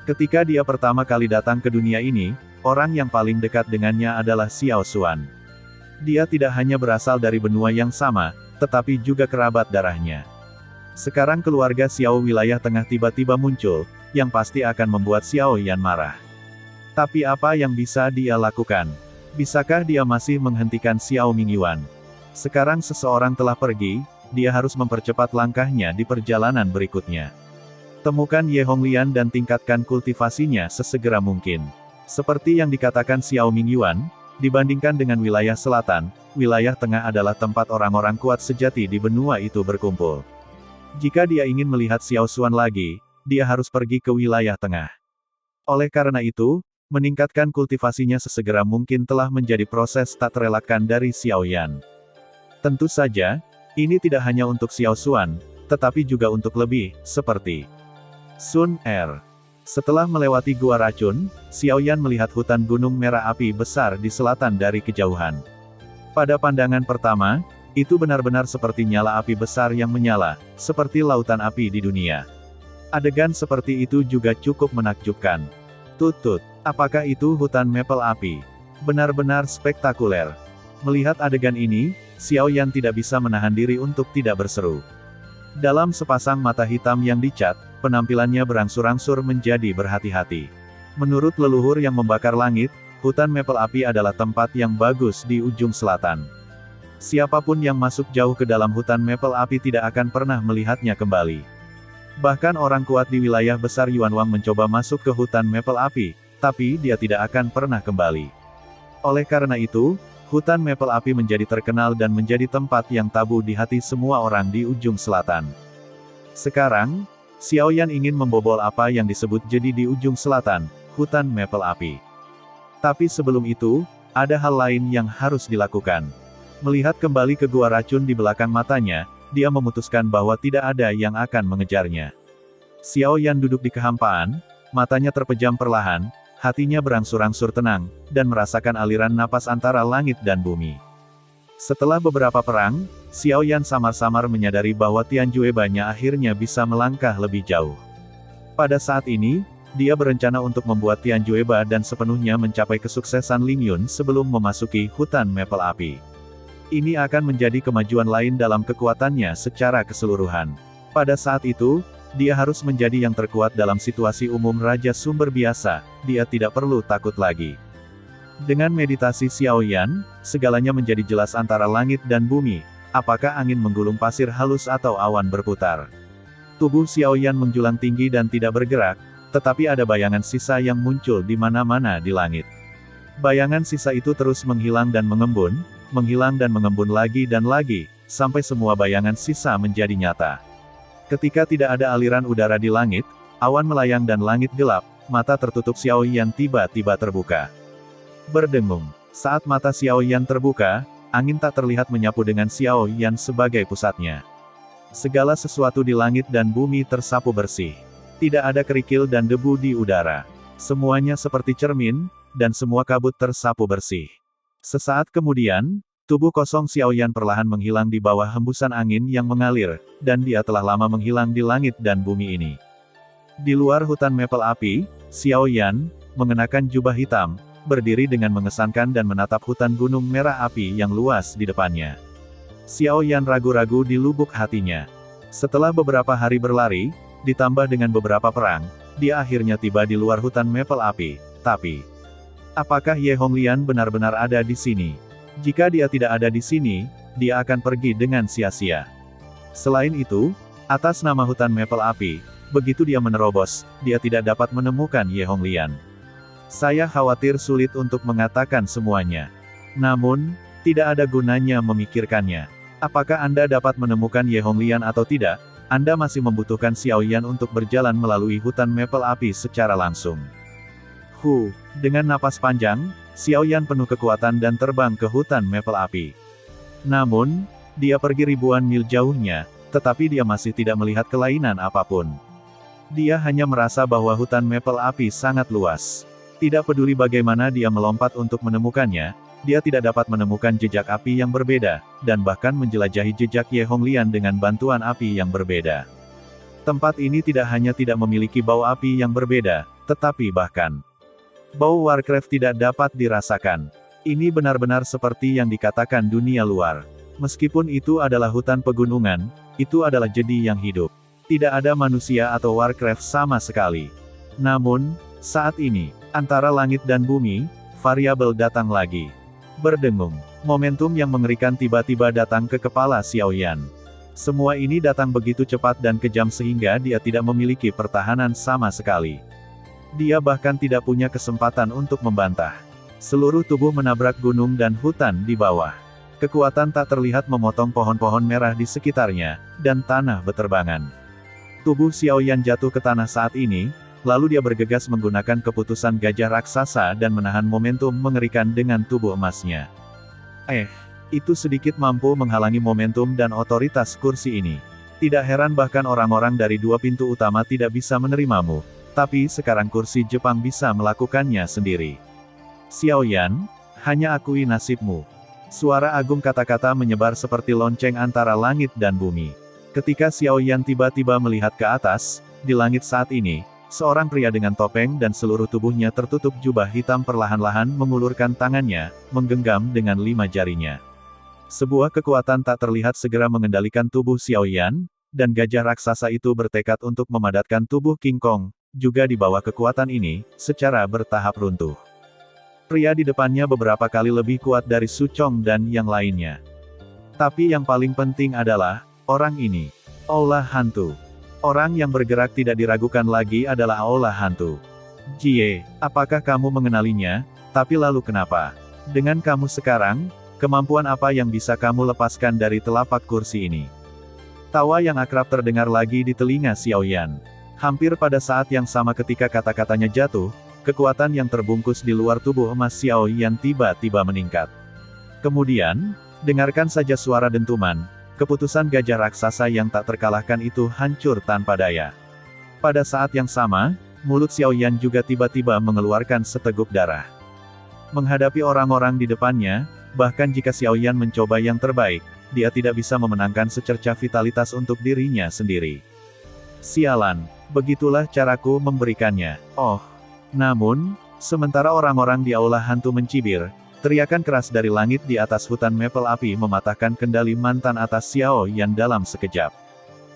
Ketika dia pertama kali datang ke dunia ini, orang yang paling dekat dengannya adalah Xiao Xuan. Dia tidak hanya berasal dari benua yang sama, tetapi juga kerabat darahnya. Sekarang keluarga Xiao wilayah tengah tiba-tiba muncul, yang pasti akan membuat Xiao Yan marah. Tapi apa yang bisa dia lakukan? Bisakah dia masih menghentikan Xiao Mingyuan? Sekarang seseorang telah pergi, dia harus mempercepat langkahnya di perjalanan berikutnya. Temukan Ye Honglian dan tingkatkan kultivasinya sesegera mungkin. Seperti yang dikatakan Xiao Mingyuan, dibandingkan dengan wilayah selatan, wilayah tengah adalah tempat orang-orang kuat sejati di benua itu berkumpul. Jika dia ingin melihat Xiao Xuan lagi, dia harus pergi ke wilayah tengah. Oleh karena itu, meningkatkan kultivasinya sesegera mungkin telah menjadi proses tak terelakkan dari Xiao Yan. Tentu saja, ini tidak hanya untuk Xiao Xuan, tetapi juga untuk lebih, seperti Sun Er. Setelah melewati gua racun, Xiao Yan melihat hutan gunung merah api besar di selatan dari kejauhan. Pada pandangan pertama, itu benar-benar seperti nyala api besar yang menyala, seperti lautan api di dunia. Adegan seperti itu juga cukup menakjubkan. Tut-tut, apakah itu hutan Maple Api? Benar-benar spektakuler. Melihat adegan ini, Xiao Yan tidak bisa menahan diri untuk tidak berseru. Dalam sepasang mata hitam yang dicat, penampilannya berangsur-angsur menjadi berhati-hati. Menurut leluhur yang membakar langit, hutan Maple Api adalah tempat yang bagus di ujung selatan. Siapapun yang masuk jauh ke dalam hutan Maple Api tidak akan pernah melihatnya kembali. Bahkan orang kuat di wilayah besar Yuanwang mencoba masuk ke hutan Maple Api, tapi dia tidak akan pernah kembali. Oleh karena itu, hutan Maple Api menjadi terkenal dan menjadi tempat yang tabu di hati semua orang di ujung selatan. Sekarang, Xiao Yan ingin membobol apa yang disebut jadi di ujung selatan, hutan Maple Api. Tapi sebelum itu, ada hal lain yang harus dilakukan. Melihat kembali ke gua racun di belakang matanya, dia memutuskan bahwa tidak ada yang akan mengejarnya. Xiao Yan duduk di kehampaan, matanya terpejam perlahan, hatinya berangsur-angsur tenang, dan merasakan aliran napas antara langit dan bumi. Setelah beberapa perang, Xiao Yan samar-samar menyadari bahwa Tianjuebanya akhirnya bisa melangkah lebih jauh. Pada saat ini, dia berencana untuk membuat Tianjueba dan sepenuhnya mencapai kesuksesan Ling Yun sebelum memasuki hutan Maple Api. Ini akan menjadi kemajuan lain dalam kekuatannya secara keseluruhan. Pada saat itu, dia harus menjadi yang terkuat dalam situasi umum Raja Sumber biasa, dia tidak perlu takut lagi. Dengan meditasi Xiao Yan, segalanya menjadi jelas antara langit dan bumi, apakah angin menggulung pasir halus atau awan berputar. Tubuh Xiao Yan menjulang tinggi dan tidak bergerak, tetapi ada bayangan sisa yang muncul di mana-mana di langit. Bayangan sisa itu terus menghilang dan mengembun lagi dan lagi, sampai semua bayangan sisa menjadi nyata. Ketika tidak ada aliran udara di langit, awan melayang dan langit gelap, mata tertutup Xiao Yan tiba-tiba terbuka. Berdengung. Saat mata Xiao Yan terbuka, angin tak terlihat menyapu dengan Xiao Yan sebagai pusatnya. Segala sesuatu di langit dan bumi tersapu bersih. Tidak ada kerikil dan debu di udara. Semuanya seperti cermin, dan semua kabut tersapu bersih. Sesaat kemudian, tubuh kosong Xiao Yan perlahan menghilang di bawah hembusan angin yang mengalir, dan dia telah lama menghilang di langit dan bumi ini. Di luar hutan Maple Api, Xiao Yan, mengenakan jubah hitam, berdiri dengan mengesankan dan menatap hutan gunung merah api yang luas di depannya. Xiao Yan ragu-ragu di lubuk hatinya. Setelah beberapa hari berlari, ditambah dengan beberapa perang, dia akhirnya tiba di luar hutan Maple Api. Tapi, apakah Ye Honglian benar-benar ada di sini? Jika dia tidak ada di sini, dia akan pergi dengan sia-sia. Selain itu, atas nama hutan Maple Api, begitu dia menerobos, dia tidak dapat menemukan Ye Honglian. Saya khawatir sulit untuk mengatakan semuanya. Namun, tidak ada gunanya memikirkannya. Apakah Anda dapat menemukan Ye Honglian atau tidak? Anda masih membutuhkan Xiao Yan untuk berjalan melalui hutan Maple Api secara langsung. Dengan napas panjang, Xiao Yan penuh kekuatan dan terbang ke hutan Maple Api. Namun, dia pergi ribuan mil jauhnya, tetapi dia masih tidak melihat kelainan apapun. Dia hanya merasa bahwa hutan Maple Api sangat luas. Tidak peduli bagaimana dia melompat untuk menemukannya, dia tidak dapat menemukan jejak api yang berbeda, dan bahkan menjelajahi jejak Ye Honglian dengan bantuan api yang berbeda. Tempat ini tidak hanya tidak memiliki bau api yang berbeda, tetapi bahkan bau Warcraft tidak dapat dirasakan. Ini benar-benar seperti yang dikatakan dunia luar. Meskipun itu adalah hutan pegunungan, itu adalah jedi yang hidup. Tidak ada manusia atau Warcraft sama sekali. Namun, saat ini, antara langit dan bumi, variabel datang lagi. Berdengung. Momentum yang mengerikan tiba-tiba datang ke kepala Xiao Yan. Semua ini datang begitu cepat dan kejam sehingga dia tidak memiliki pertahanan sama sekali. Dia bahkan tidak punya kesempatan untuk membantah. Seluruh tubuh menabrak gunung dan hutan di bawah. Kekuatan tak terlihat memotong pohon-pohon merah di sekitarnya, dan tanah beterbangan. Tubuh Xiao Yan jatuh ke tanah saat ini, lalu dia bergegas menggunakan keputusan gajah raksasa dan menahan momentum mengerikan dengan tubuh emasnya. Itu sedikit mampu menghalangi momentum dan otoritas kursi ini. Tidak heran bahkan orang-orang dari dua pintu utama tidak bisa menerimamu. Tapi sekarang kursi Jepang bisa melakukannya sendiri. Xiao Yan, hanya akui nasibmu. Suara agung kata-kata menyebar seperti lonceng antara langit dan bumi. Ketika Xiao Yan tiba-tiba melihat ke atas, di langit saat ini, seorang pria dengan topeng dan seluruh tubuhnya tertutup jubah hitam perlahan-lahan mengulurkan tangannya, menggenggam dengan 5 jarinya. Sebuah kekuatan tak terlihat segera mengendalikan tubuh Xiao Yan, dan gajah raksasa itu bertekad untuk memadatkan tubuh King Kong, juga di bawah kekuatan ini, secara bertahap runtuh. Pria di depannya beberapa kali lebih kuat dari Su Chong dan yang lainnya. Tapi yang paling penting adalah, orang ini, Aula Hantu. Orang yang bergerak tidak diragukan lagi adalah Aula Hantu. Jie, apakah kamu mengenalinya? Tapi lalu kenapa? Dengan kamu sekarang, kemampuan apa yang bisa kamu lepaskan dari telapak kursi ini? Tawa yang akrab terdengar lagi di telinga Xiao Yan. Hampir pada saat yang sama ketika kata-katanya jatuh, kekuatan yang terbungkus di luar tubuh emas Xiao Yan tiba-tiba meningkat. Kemudian, dengarkan saja suara dentuman. Keputusan gajah raksasa yang tak terkalahkan itu hancur tanpa daya. Pada saat yang sama, Mulut Xiaoyan juga tiba-tiba mengeluarkan seteguk darah. Menghadapi orang-orang di depannya, bahkan jika Xiaoyan mencoba yang terbaik, dia tidak bisa memenangkan secercah vitalitas untuk dirinya sendiri. Sialan, begitulah caraku memberikannya. Oh. Namun, sementara orang-orang di aula hantu mencibir, teriakan keras dari langit di atas hutan Maple Api mematahkan kendali mantan atas Xiaoyan dalam sekejap.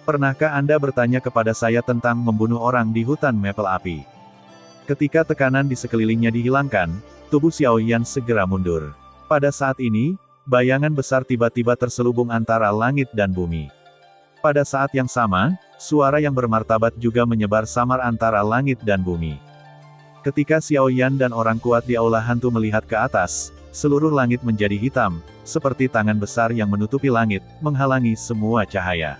Pernahkah Anda bertanya kepada saya tentang membunuh orang di hutan Maple Api? Ketika tekanan di sekelilingnya dihilangkan, tubuh Xiaoyan segera mundur. Pada saat ini, bayangan besar tiba-tiba terselubung antara langit dan bumi. Pada saat yang sama, suara yang bermartabat juga menyebar samar antara langit dan bumi. Ketika Xiaoyan dan orang kuat di aula hantu melihat ke atas, seluruh langit menjadi hitam, seperti tangan besar yang menutupi langit, menghalangi semua cahaya.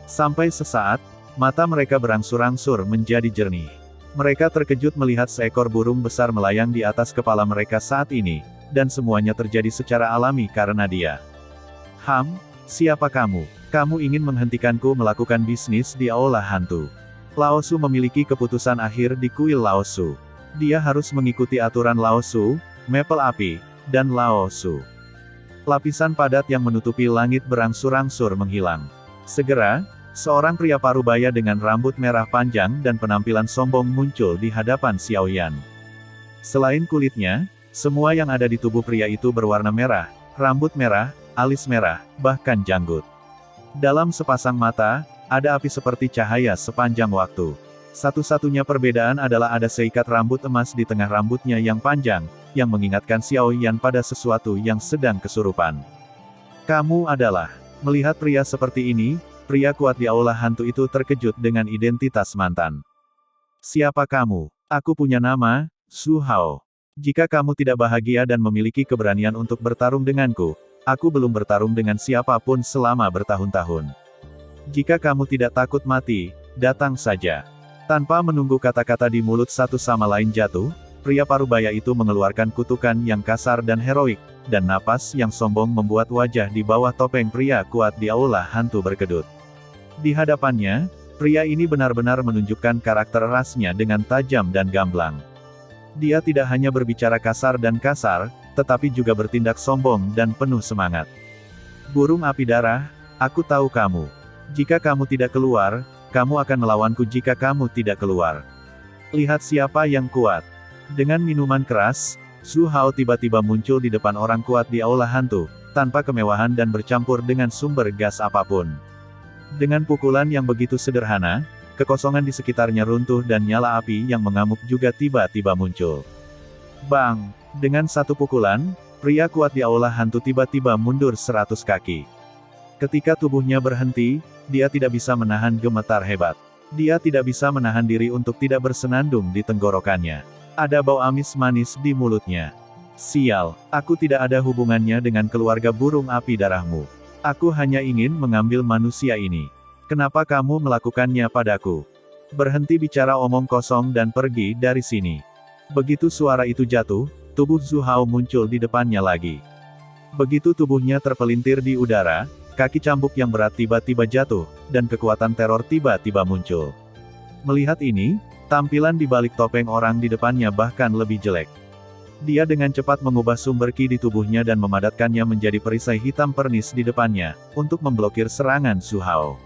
Sampai sesaat, mata mereka berangsur-angsur menjadi jernih. Mereka terkejut melihat seekor burung besar melayang di atas kepala mereka saat ini, dan semuanya terjadi secara alami karena dia. Siapa kamu? Kamu ingin menghentikanku melakukan bisnis di aula hantu. Lao Su memiliki keputusan akhir di kuil Lao Su. Dia harus mengikuti aturan Lao Su, Maple Api, dan Lao Su. Lapisan padat yang menutupi langit berangsur-angsur menghilang. Segera, seorang pria parubaya dengan rambut merah panjang dan penampilan sombong muncul di hadapan Xiaoyan. Selain kulitnya, semua yang ada di tubuh pria itu berwarna merah, rambut merah, alis merah, bahkan janggut. Dalam sepasang mata, ada api seperti cahaya sepanjang waktu. Satu-satunya perbedaan adalah ada seikat rambut emas di tengah rambutnya yang panjang, yang mengingatkan Xiaoyan pada sesuatu yang sedang kesurupan. Kamu adalah. Melihat pria seperti ini, pria kuat di aula hantu itu terkejut dengan identitas mantan. Siapa kamu? Aku punya nama, Su Hao. Jika kamu tidak bahagia dan memiliki keberanian untuk bertarung denganku, aku belum bertarung dengan siapapun selama bertahun-tahun. Jika kamu tidak takut mati, datang saja. Tanpa menunggu kata-kata di mulut satu sama lain jatuh, pria parubaya itu mengeluarkan kutukan yang kasar dan heroik, dan napas yang sombong membuat wajah di bawah topeng pria kuat di aula hantu berkedut. Di hadapannya, pria ini benar-benar menunjukkan karakter rasnya dengan tajam dan gamblang. Dia tidak hanya berbicara kasar, tetapi juga bertindak sombong dan penuh semangat. Burung api darah, aku tahu kamu. Jika kamu tidak keluar, kamu akan melawanku jika kamu tidak keluar. Lihat siapa yang kuat. Dengan minuman keras, Su Hao tiba-tiba muncul di depan orang kuat di aula hantu, tanpa kemewahan dan bercampur dengan sumber gas apapun. Dengan pukulan yang begitu sederhana, kekosongan di sekitarnya runtuh dan nyala api yang mengamuk juga tiba-tiba muncul. Bang! Dengan satu pukulan, pria kuat di aula hantu tiba-tiba mundur 100 kaki. Ketika tubuhnya berhenti, dia tidak bisa menahan gemetar hebat. Dia tidak bisa menahan diri untuk tidak bersenandung di tenggorokannya. Ada bau amis manis di mulutnya. Sial, aku tidak ada hubungannya dengan keluarga burung api darahmu. Aku hanya ingin mengambil manusia ini. Kenapa kamu melakukannya padaku? Berhenti bicara omong kosong dan pergi dari sini. Begitu suara itu jatuh, tubuh Su Hao muncul di depannya lagi. Begitu tubuhnya terpelintir di udara, kaki cambuk yang berat tiba-tiba jatuh, dan kekuatan teror tiba-tiba muncul. Melihat ini, tampilan di balik topeng orang di depannya bahkan lebih jelek. Dia dengan cepat mengubah sumber ki di tubuhnya dan memadatkannya menjadi perisai hitam pernis di depannya, untuk memblokir serangan Su Hao.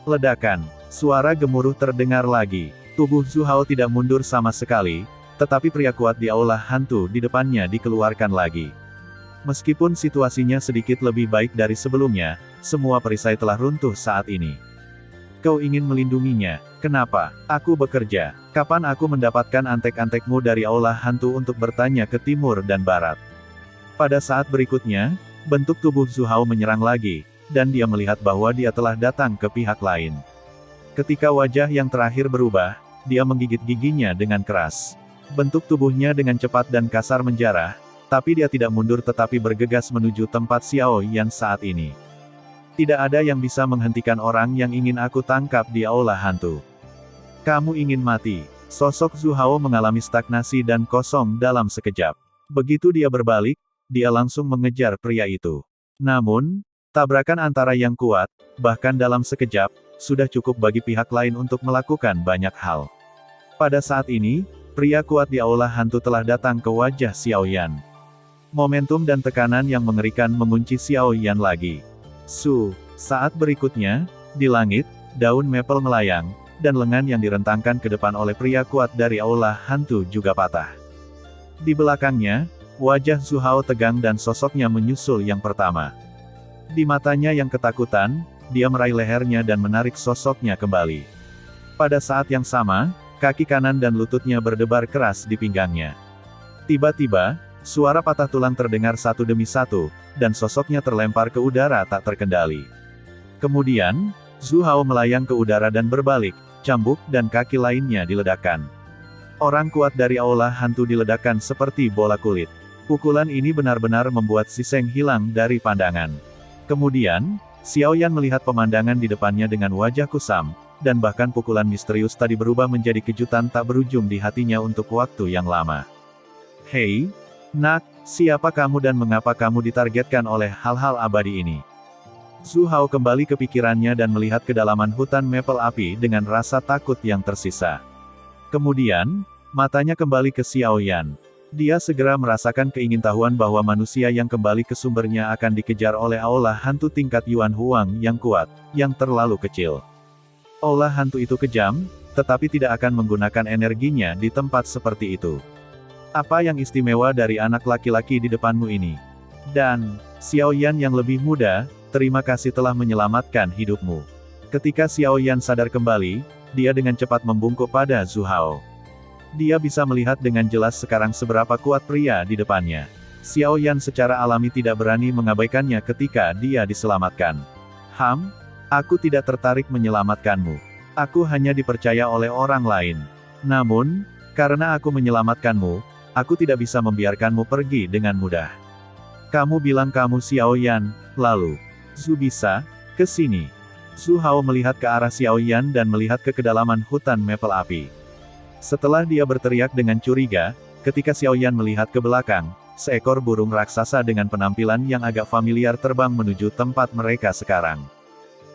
Ledakan. Suara gemuruh terdengar lagi. Tubuh Su Hao tidak mundur sama sekali, tetapi pria kuat di aula hantu di depannya dikeluarkan lagi. Meskipun situasinya sedikit lebih baik dari sebelumnya, semua perisai telah runtuh saat ini. Kau ingin melindunginya, kenapa? Aku bekerja. Kapan aku mendapatkan antek-antekmu dari aula hantu untuk bertanya ke timur dan barat? Pada saat berikutnya, bentuk tubuh Su Hao menyerang lagi, dan dia melihat bahwa dia telah datang ke pihak lain. Ketika wajah yang terakhir berubah, dia menggigit giginya dengan keras. Bentuk tubuhnya dengan cepat dan kasar menjarah, tapi dia tidak mundur tetapi bergegas menuju tempat Xiaoyan saat ini. Tidak ada yang bisa menghentikan orang yang ingin aku tangkap di aula hantu. Kamu ingin mati. Sosok Su Hao mengalami stagnasi dan kosong dalam sekejap. Begitu dia berbalik, dia langsung mengejar pria itu. Namun, tabrakan antara yang kuat, bahkan dalam sekejap, sudah cukup bagi pihak lain untuk melakukan banyak hal. Pada saat ini, pria kuat di aula hantu telah datang ke wajah Xiao Yan. Momentum dan tekanan yang mengerikan mengunci Xiao Yan lagi. Saat berikutnya, di langit, daun maple melayang, dan lengan yang direntangkan ke depan oleh pria kuat dari aula hantu juga patah. Di belakangnya, wajah Zhu Hao tegang dan sosoknya menyusul yang pertama. Di matanya yang ketakutan, dia meraih lehernya dan menarik sosoknya kembali. Pada saat yang sama, kaki kanan dan lututnya berdebar keras di pinggangnya. Tiba-tiba, suara patah tulang terdengar satu demi satu, dan sosoknya terlempar ke udara tak terkendali. Kemudian, Zhu Hao melayang ke udara dan berbalik, cambuk dan kaki lainnya diledakkan. Orang kuat dari aula hantu diledakkan seperti bola kulit. Pukulan ini benar-benar membuat Si Seng hilang dari pandangan. Kemudian, Xiao Yan melihat pemandangan di depannya dengan wajah kusam, dan bahkan pukulan misterius tadi berubah menjadi kejutan tak berujung di hatinya untuk waktu yang lama. Hei, nak, siapa kamu dan mengapa kamu ditargetkan oleh hal-hal abadi ini? Zhu Hao kembali ke pikirannya dan melihat kedalaman hutan maple api dengan rasa takut yang tersisa. Kemudian, matanya kembali ke Xiao Yan. Dia segera merasakan keingintahuan bahwa manusia yang kembali ke sumbernya akan dikejar oleh aula hantu tingkat Yuan Huang yang kuat, yang terlalu kecil. Aula hantu itu kejam, tetapi tidak akan menggunakan energinya di tempat seperti itu. Apa yang istimewa dari anak laki-laki di depanmu ini? Dan, Xiao Yan yang lebih muda, terima kasih telah menyelamatkan hidupmu. Ketika Xiao Yan sadar kembali, dia dengan cepat membungkuk pada Zhu Hao. Dia bisa melihat dengan jelas sekarang seberapa kuat pria di depannya. Xiao Yan secara alami tidak berani mengabaikannya ketika dia diselamatkan. Aku tidak tertarik menyelamatkanmu. Aku hanya dipercaya oleh orang lain. Namun, karena aku menyelamatkanmu, aku tidak bisa membiarkanmu pergi dengan mudah. Kamu bilang kamu Xiao Yan, lalu, Zhu bisa, ke sini. Zhu Hao melihat ke arah Xiao Yan dan melihat ke kedalaman hutan maple api. Setelah dia berteriak dengan curiga, ketika Xiao Yan melihat ke belakang, seekor burung raksasa dengan penampilan yang agak familiar terbang menuju tempat mereka sekarang.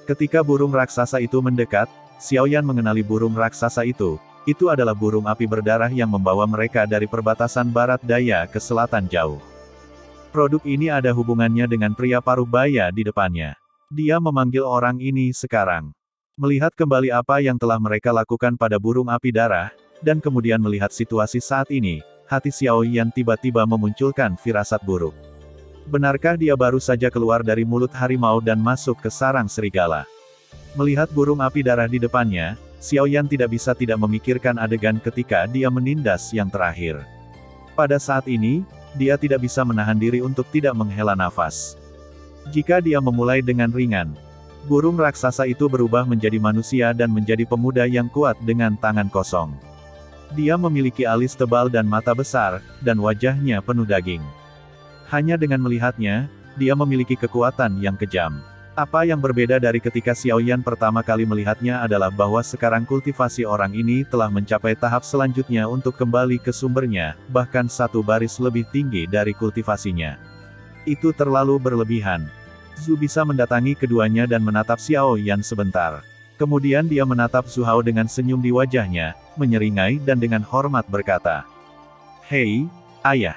Ketika burung raksasa itu mendekat, Xiao Yan mengenali burung raksasa itu adalah burung api berdarah yang membawa mereka dari perbatasan barat daya ke selatan jauh. Produk ini ada hubungannya dengan pria paruh baya di depannya. Dia memanggil orang ini sekarang. Melihat kembali apa yang telah mereka lakukan pada burung api darah, dan kemudian melihat situasi saat ini, hati Xiao Yan tiba-tiba memunculkan firasat buruk. Benarkah dia baru saja keluar dari mulut harimau dan masuk ke sarang serigala? Melihat burung api darah di depannya, Xiao Yan tidak bisa tidak memikirkan adegan ketika dia menindas yang terakhir. Pada saat ini, dia tidak bisa menahan diri untuk tidak menghela nafas. Jika dia memulai dengan ringan, burung raksasa itu berubah menjadi manusia dan menjadi pemuda yang kuat dengan tangan kosong. Dia memiliki alis tebal dan mata besar, dan wajahnya penuh daging. Hanya dengan melihatnya, dia memiliki kekuatan yang kejam. Apa yang berbeda dari ketika Xiao Yan pertama kali melihatnya adalah bahwa sekarang kultivasi orang ini telah mencapai tahap selanjutnya untuk kembali ke sumbernya, bahkan satu baris lebih tinggi dari kultivasinya. Itu terlalu berlebihan. Zhu bisa mendatangi keduanya dan menatap Xiao Yan sebentar. Kemudian dia menatap Zhu Hao dengan senyum di wajahnya, menyeringai dan dengan hormat berkata, "Hei, ayah."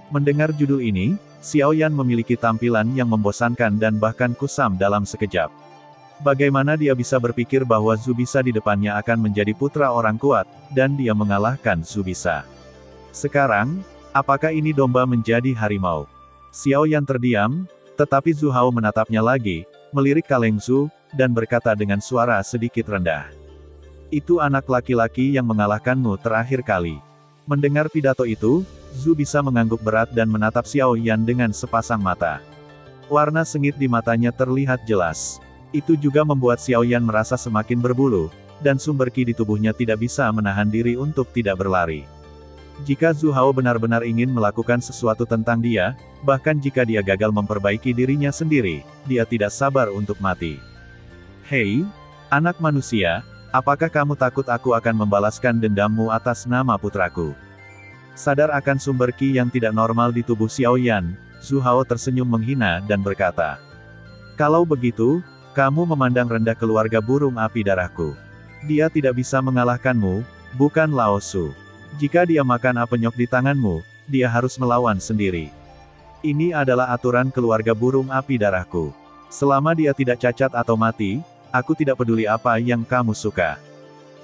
Mendengar judul ini, Xiao Yan memiliki tampilan yang membosankan dan bahkan kusam dalam sekejap. Bagaimana dia bisa berpikir bahwa Zhu bisa di depannya akan menjadi putra orang kuat, dan dia mengalahkan Zhu bisa. Sekarang, apakah ini domba menjadi harimau? Xiao Yan terdiam, tetapi Zhu Hao menatapnya lagi, melirik kaleng Zhu, dan berkata dengan suara sedikit rendah. Itu anak laki-laki yang mengalahkanmu terakhir kali. Mendengar pidato itu, Zhu bisa mengangguk berat dan menatap Xiao Yan dengan sepasang mata. Warna sengit di matanya terlihat jelas. Itu juga membuat Xiao Yan merasa semakin berbulu, dan sumber ki di tubuhnya tidak bisa menahan diri untuk tidak berlari. Jika Zhu Hao benar-benar ingin melakukan sesuatu tentang dia, bahkan jika dia gagal memperbaiki dirinya sendiri, dia tidak sabar untuk mati. Hei, anak manusia, apakah kamu takut aku akan membalaskan dendammu atas nama putraku? Sadar akan sumber ki yang tidak normal di tubuh Xiao Yan, Zhu Hao tersenyum menghina dan berkata, "Kalau begitu, kamu memandang rendah keluarga burung api darahku. Dia tidak bisa mengalahkanmu, bukan Lao Su. Jika dia makan penyok di tanganmu, dia harus melawan sendiri. Ini adalah aturan keluarga burung api darahku. Selama dia tidak cacat atau mati, aku tidak peduli apa yang kamu suka.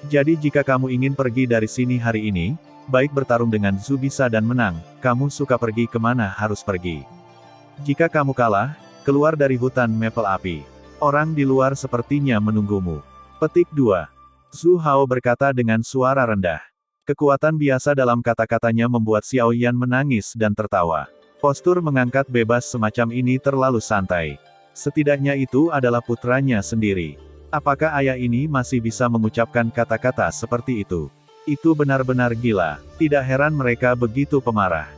Jadi jika kamu ingin pergi dari sini hari ini, baik bertarung dengan Zhu bisa dan menang, kamu suka pergi kemana harus pergi. Jika kamu kalah, keluar dari hutan Maple Api. Orang di luar sepertinya menunggumu. Petik 2. Zhu Hao berkata dengan suara rendah. Kekuatan biasa dalam kata-katanya membuat Xiao Yan menangis dan tertawa. Postur mengangkat bebas semacam ini terlalu santai. Setidaknya itu adalah putranya sendiri. Apakah ayah ini masih bisa mengucapkan kata-kata seperti itu? Itu benar-benar gila. Tidak heran mereka begitu pemarah.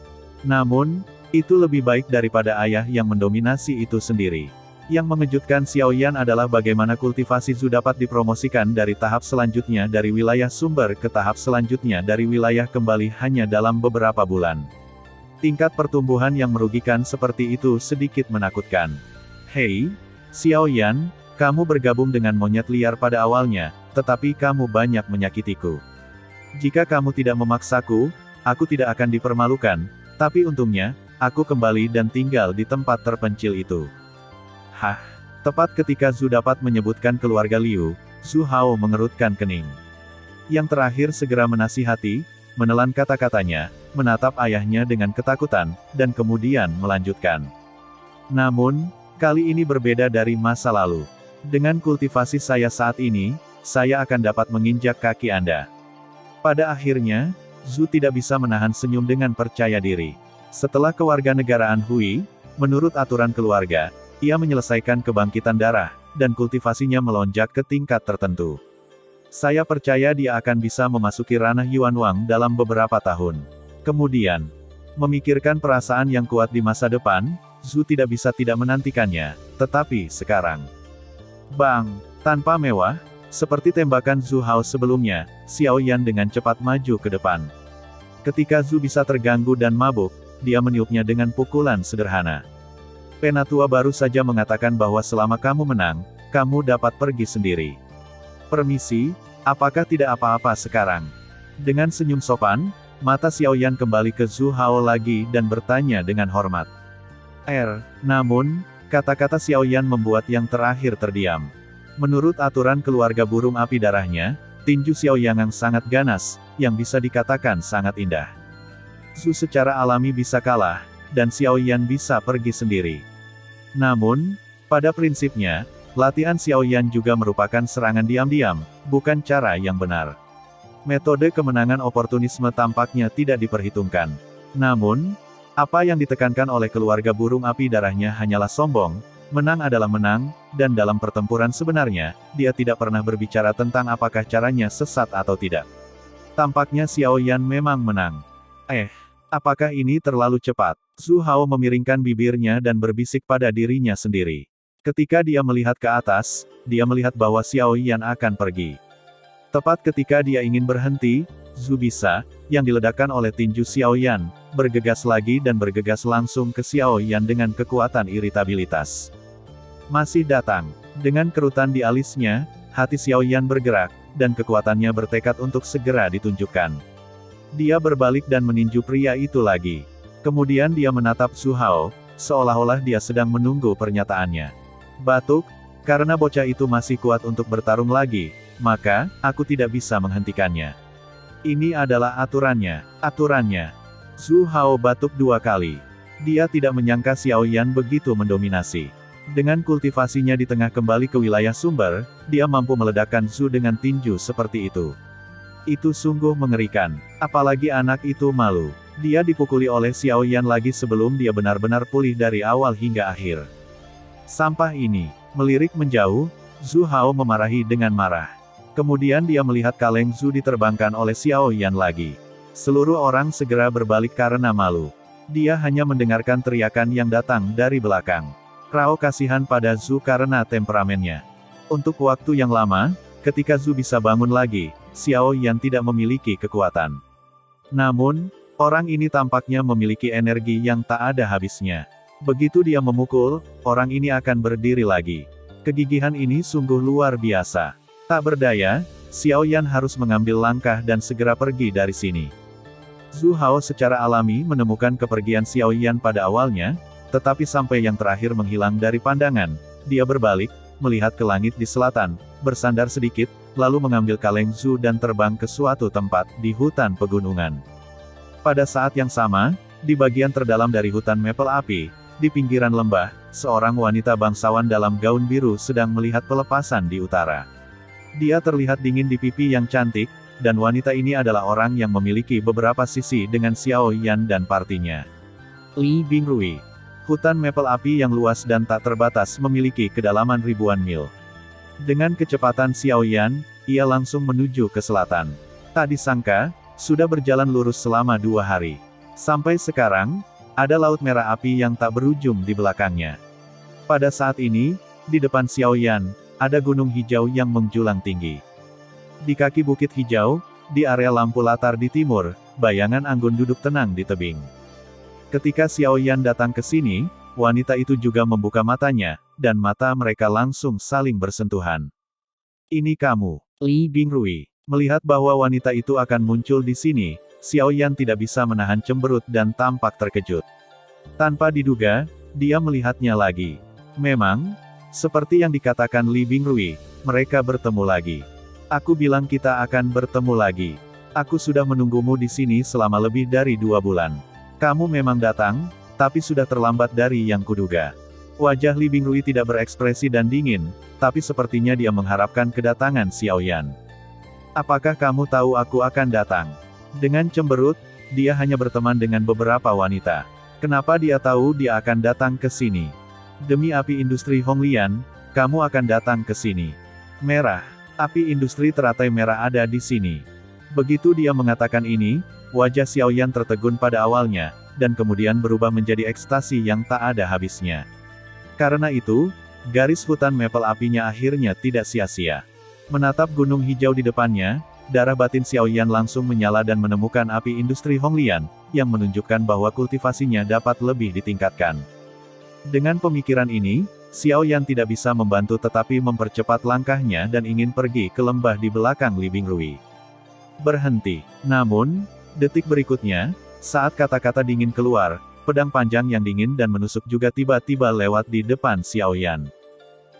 Namun, itu lebih baik daripada ayah yang mendominasi itu sendiri. Yang mengejutkan Xiao Yan adalah bagaimana kultivasi Zhu dapat dipromosikan dari tahap selanjutnya dari wilayah sumber ke tahap selanjutnya dari wilayah kembali hanya dalam beberapa bulan. Tingkat pertumbuhan yang merugikan seperti itu sedikit menakutkan. Hei, Xiao Yan, kamu bergabung dengan monyet liar pada awalnya, tetapi kamu banyak menyakitiku. Jika kamu tidak memaksaku, aku tidak akan dipermalukan, tapi untungnya, aku kembali dan tinggal di tempat terpencil itu. Hah? Tepat ketika Zhu dapat menyebutkan keluarga Liu, Zhu Hao mengerutkan kening. Yang terakhir segera menasihati, menelan kata-katanya, menatap ayahnya dengan ketakutan, dan kemudian melanjutkan. Namun, kali ini berbeda dari masa lalu. Dengan kultivasi saya saat ini, saya akan dapat menginjak kaki Anda. Pada akhirnya, Zhu tidak bisa menahan senyum dengan percaya diri. Setelah kewarganegaraan Hui, menurut aturan keluarga, ia menyelesaikan kebangkitan darah, dan kultivasinya melonjak ke tingkat tertentu. Saya percaya dia akan bisa memasuki ranah Yuan Wang dalam beberapa tahun. Kemudian, memikirkan perasaan yang kuat di masa depan, Zhu tidak bisa tidak menantikannya, tetapi sekarang. Bang! Tanpa mewah, seperti tembakan Zhu Hao sebelumnya, Xiao Yan dengan cepat maju ke depan. Ketika Zhu bisa terganggu dan mabuk, dia meniupnya dengan pukulan sederhana. Penatua baru saja mengatakan bahwa selama kamu menang, kamu dapat pergi sendiri. Permisi, apakah tidak apa-apa sekarang? Dengan senyum sopan, mata Xiao Yan kembali ke Zhu Hao lagi dan bertanya dengan hormat. Namun, kata-kata Xiao Yan membuat yang terakhir terdiam. Menurut aturan keluarga burung api darahnya, tinju Xiao Yan yang sangat ganas, yang bisa dikatakan sangat indah. Zhu secara alami bisa kalah, dan Xiao Yan bisa pergi sendiri. Namun, pada prinsipnya, latihan Xiao Yan juga merupakan serangan diam-diam, bukan cara yang benar. Metode kemenangan oportunisme tampaknya tidak diperhitungkan. Namun, apa yang ditekankan oleh keluarga burung api darahnya hanyalah sombong, menang adalah menang, dan dalam pertempuran sebenarnya, dia tidak pernah berbicara tentang apakah caranya sesat atau tidak. Tampaknya Xiao Yan memang menang. Apakah ini terlalu cepat? Zhu Hao memiringkan bibirnya dan berbisik pada dirinya sendiri. Ketika dia melihat ke atas, dia melihat bahwa Xiao Yan akan pergi. Tepat ketika dia ingin berhenti, Zhu bisa, yang diledakkan oleh tinju Xiao Yan, bergegas lagi dan bergegas langsung ke Xiao Yan dengan kekuatan iritabilitas. Masih datang. Dengan kerutan di alisnya, hati Xiao Yan bergerak, dan kekuatannya bertekad untuk segera ditunjukkan. Dia berbalik dan meninju pria itu lagi. Kemudian dia menatap Zhu Hao, seolah-olah dia sedang menunggu pernyataannya. Batuk, karena bocah itu masih kuat untuk bertarung lagi, maka, aku tidak bisa menghentikannya. Ini adalah aturannya. Zhu Hao batuk 2 kali. Dia tidak menyangka Xiao Yan begitu mendominasi. Dengan kultivasinya di tengah kembali ke wilayah sumber, dia mampu meledakkan Zhu dengan tinju seperti itu. Itu sungguh mengerikan. Apalagi anak itu malu. Dia dipukuli oleh Xiao Yan lagi sebelum dia benar-benar pulih dari awal hingga akhir. Sampah ini. Melirik menjauh, Zhu Hao memarahi dengan marah. Kemudian dia melihat kaleng Zhu diterbangkan oleh Xiao Yan lagi. Seluruh orang segera berbalik karena malu. Dia hanya mendengarkan teriakan yang datang dari belakang. Rao kasihan pada Zhu karena temperamennya. Untuk waktu yang lama, ketika Zhu bisa bangun lagi, Xiao Yan tidak memiliki kekuatan. Namun, orang ini tampaknya memiliki energi yang tak ada habisnya. Begitu dia memukul, orang ini akan berdiri lagi. Kegigihan ini sungguh luar biasa. Tak berdaya, Xiao Yan harus mengambil langkah dan segera pergi dari sini. Zhu Hao secara alami menemukan kepergian Xiao Yan pada awalnya, tetapi sampai yang terakhir menghilang dari pandangan, dia berbalik, melihat ke langit di selatan, bersandar sedikit, lalu mengambil kaleng Zhu dan terbang ke suatu tempat di hutan pegunungan. Pada saat yang sama, di bagian terdalam dari hutan Maple Api, di pinggiran lembah, seorang wanita bangsawan dalam gaun biru sedang melihat pelepasan di utara. Dia terlihat dingin di pipi yang cantik, dan wanita ini adalah orang yang memiliki beberapa sisi dengan Xiao Yan dan partinya. Li Bingrui. Hutan Maple Api yang luas dan tak terbatas memiliki kedalaman ribuan mil. Dengan kecepatan Xiao Yan, ia langsung menuju ke selatan. Tak disangka, sudah berjalan lurus selama 2 hari. Sampai sekarang, ada laut merah api yang tak berujung di belakangnya. Pada saat ini, di depan Xiao Yan, ada gunung hijau yang menjulang tinggi. Di kaki bukit hijau, di area lampu latar di timur, bayangan anggun duduk tenang di tebing. Ketika Xiao Yan datang ke sini, wanita itu juga membuka matanya, dan mata mereka langsung saling bersentuhan. "Ini kamu, Li Bingrui." Melihat bahwa wanita itu akan muncul di sini, Xiao Yan tidak bisa menahan cemberut dan tampak terkejut. Tanpa diduga, dia melihatnya lagi. Memang, seperti yang dikatakan Li Bingrui, mereka bertemu lagi. "Aku bilang kita akan bertemu lagi. Aku sudah menunggumu di sini selama lebih dari 2 bulan. Kamu memang datang, tapi sudah terlambat dari yang kuduga." Wajah Li Bingrui tidak berekspresi dan dingin, tapi sepertinya dia mengharapkan kedatangan Xiao Yan. "Apakah kamu tahu aku akan datang?" Dengan cemberut, dia hanya berteman dengan beberapa wanita. Kenapa dia tahu dia akan datang ke sini? "Demi api industri Honglian, kamu akan datang ke sini." Merah. Api industri teratai merah ada di sini. Begitu dia mengatakan ini, wajah Xiao Yan tertegun pada awalnya, dan kemudian berubah menjadi ekstasi yang tak ada habisnya. Karena itu, garis hutan Maple Apinya akhirnya tidak sia-sia. Menatap gunung hijau di depannya, darah batin Xiao Yan langsung menyala dan menemukan api industri Honglian, yang menunjukkan bahwa kultivasinya dapat lebih ditingkatkan. Dengan pemikiran ini, Xiao Yan tidak bisa membantu tetapi mempercepat langkahnya dan ingin pergi ke lembah di belakang Li Bingrui. Berhenti. Namun, detik berikutnya, saat kata-kata dingin keluar, pedang panjang yang dingin dan menusuk juga tiba-tiba lewat di depan Xiao Yan.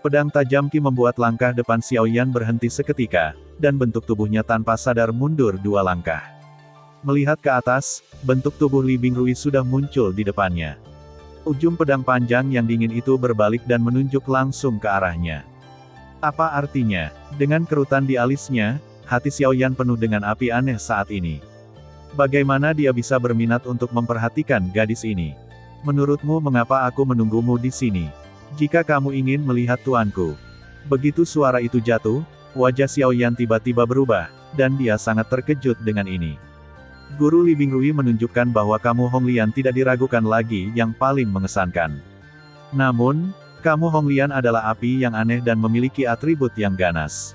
Pedang tajam Qi membuat langkah depan Xiao Yan berhenti seketika, dan bentuk tubuhnya tanpa sadar mundur 2 langkah. Melihat ke atas, bentuk tubuh Li Bingrui sudah muncul di depannya. Ujung pedang panjang yang dingin itu berbalik dan menunjuk langsung ke arahnya. Apa artinya? Dengan kerutan di alisnya, hati Xiao Yan penuh dengan api aneh saat ini. Bagaimana dia bisa berminat untuk memperhatikan gadis ini? "Menurutmu mengapa aku menunggumu di sini? Jika kamu ingin melihat tuanku." Begitu suara itu jatuh, wajah Xiao Yan tiba-tiba berubah, dan dia sangat terkejut dengan ini. Guru Li Bingrui menunjukkan bahwa kamu Honglian tidak diragukan lagi yang paling mengesankan. Namun, kamu Honglian adalah api yang aneh dan memiliki atribut yang ganas.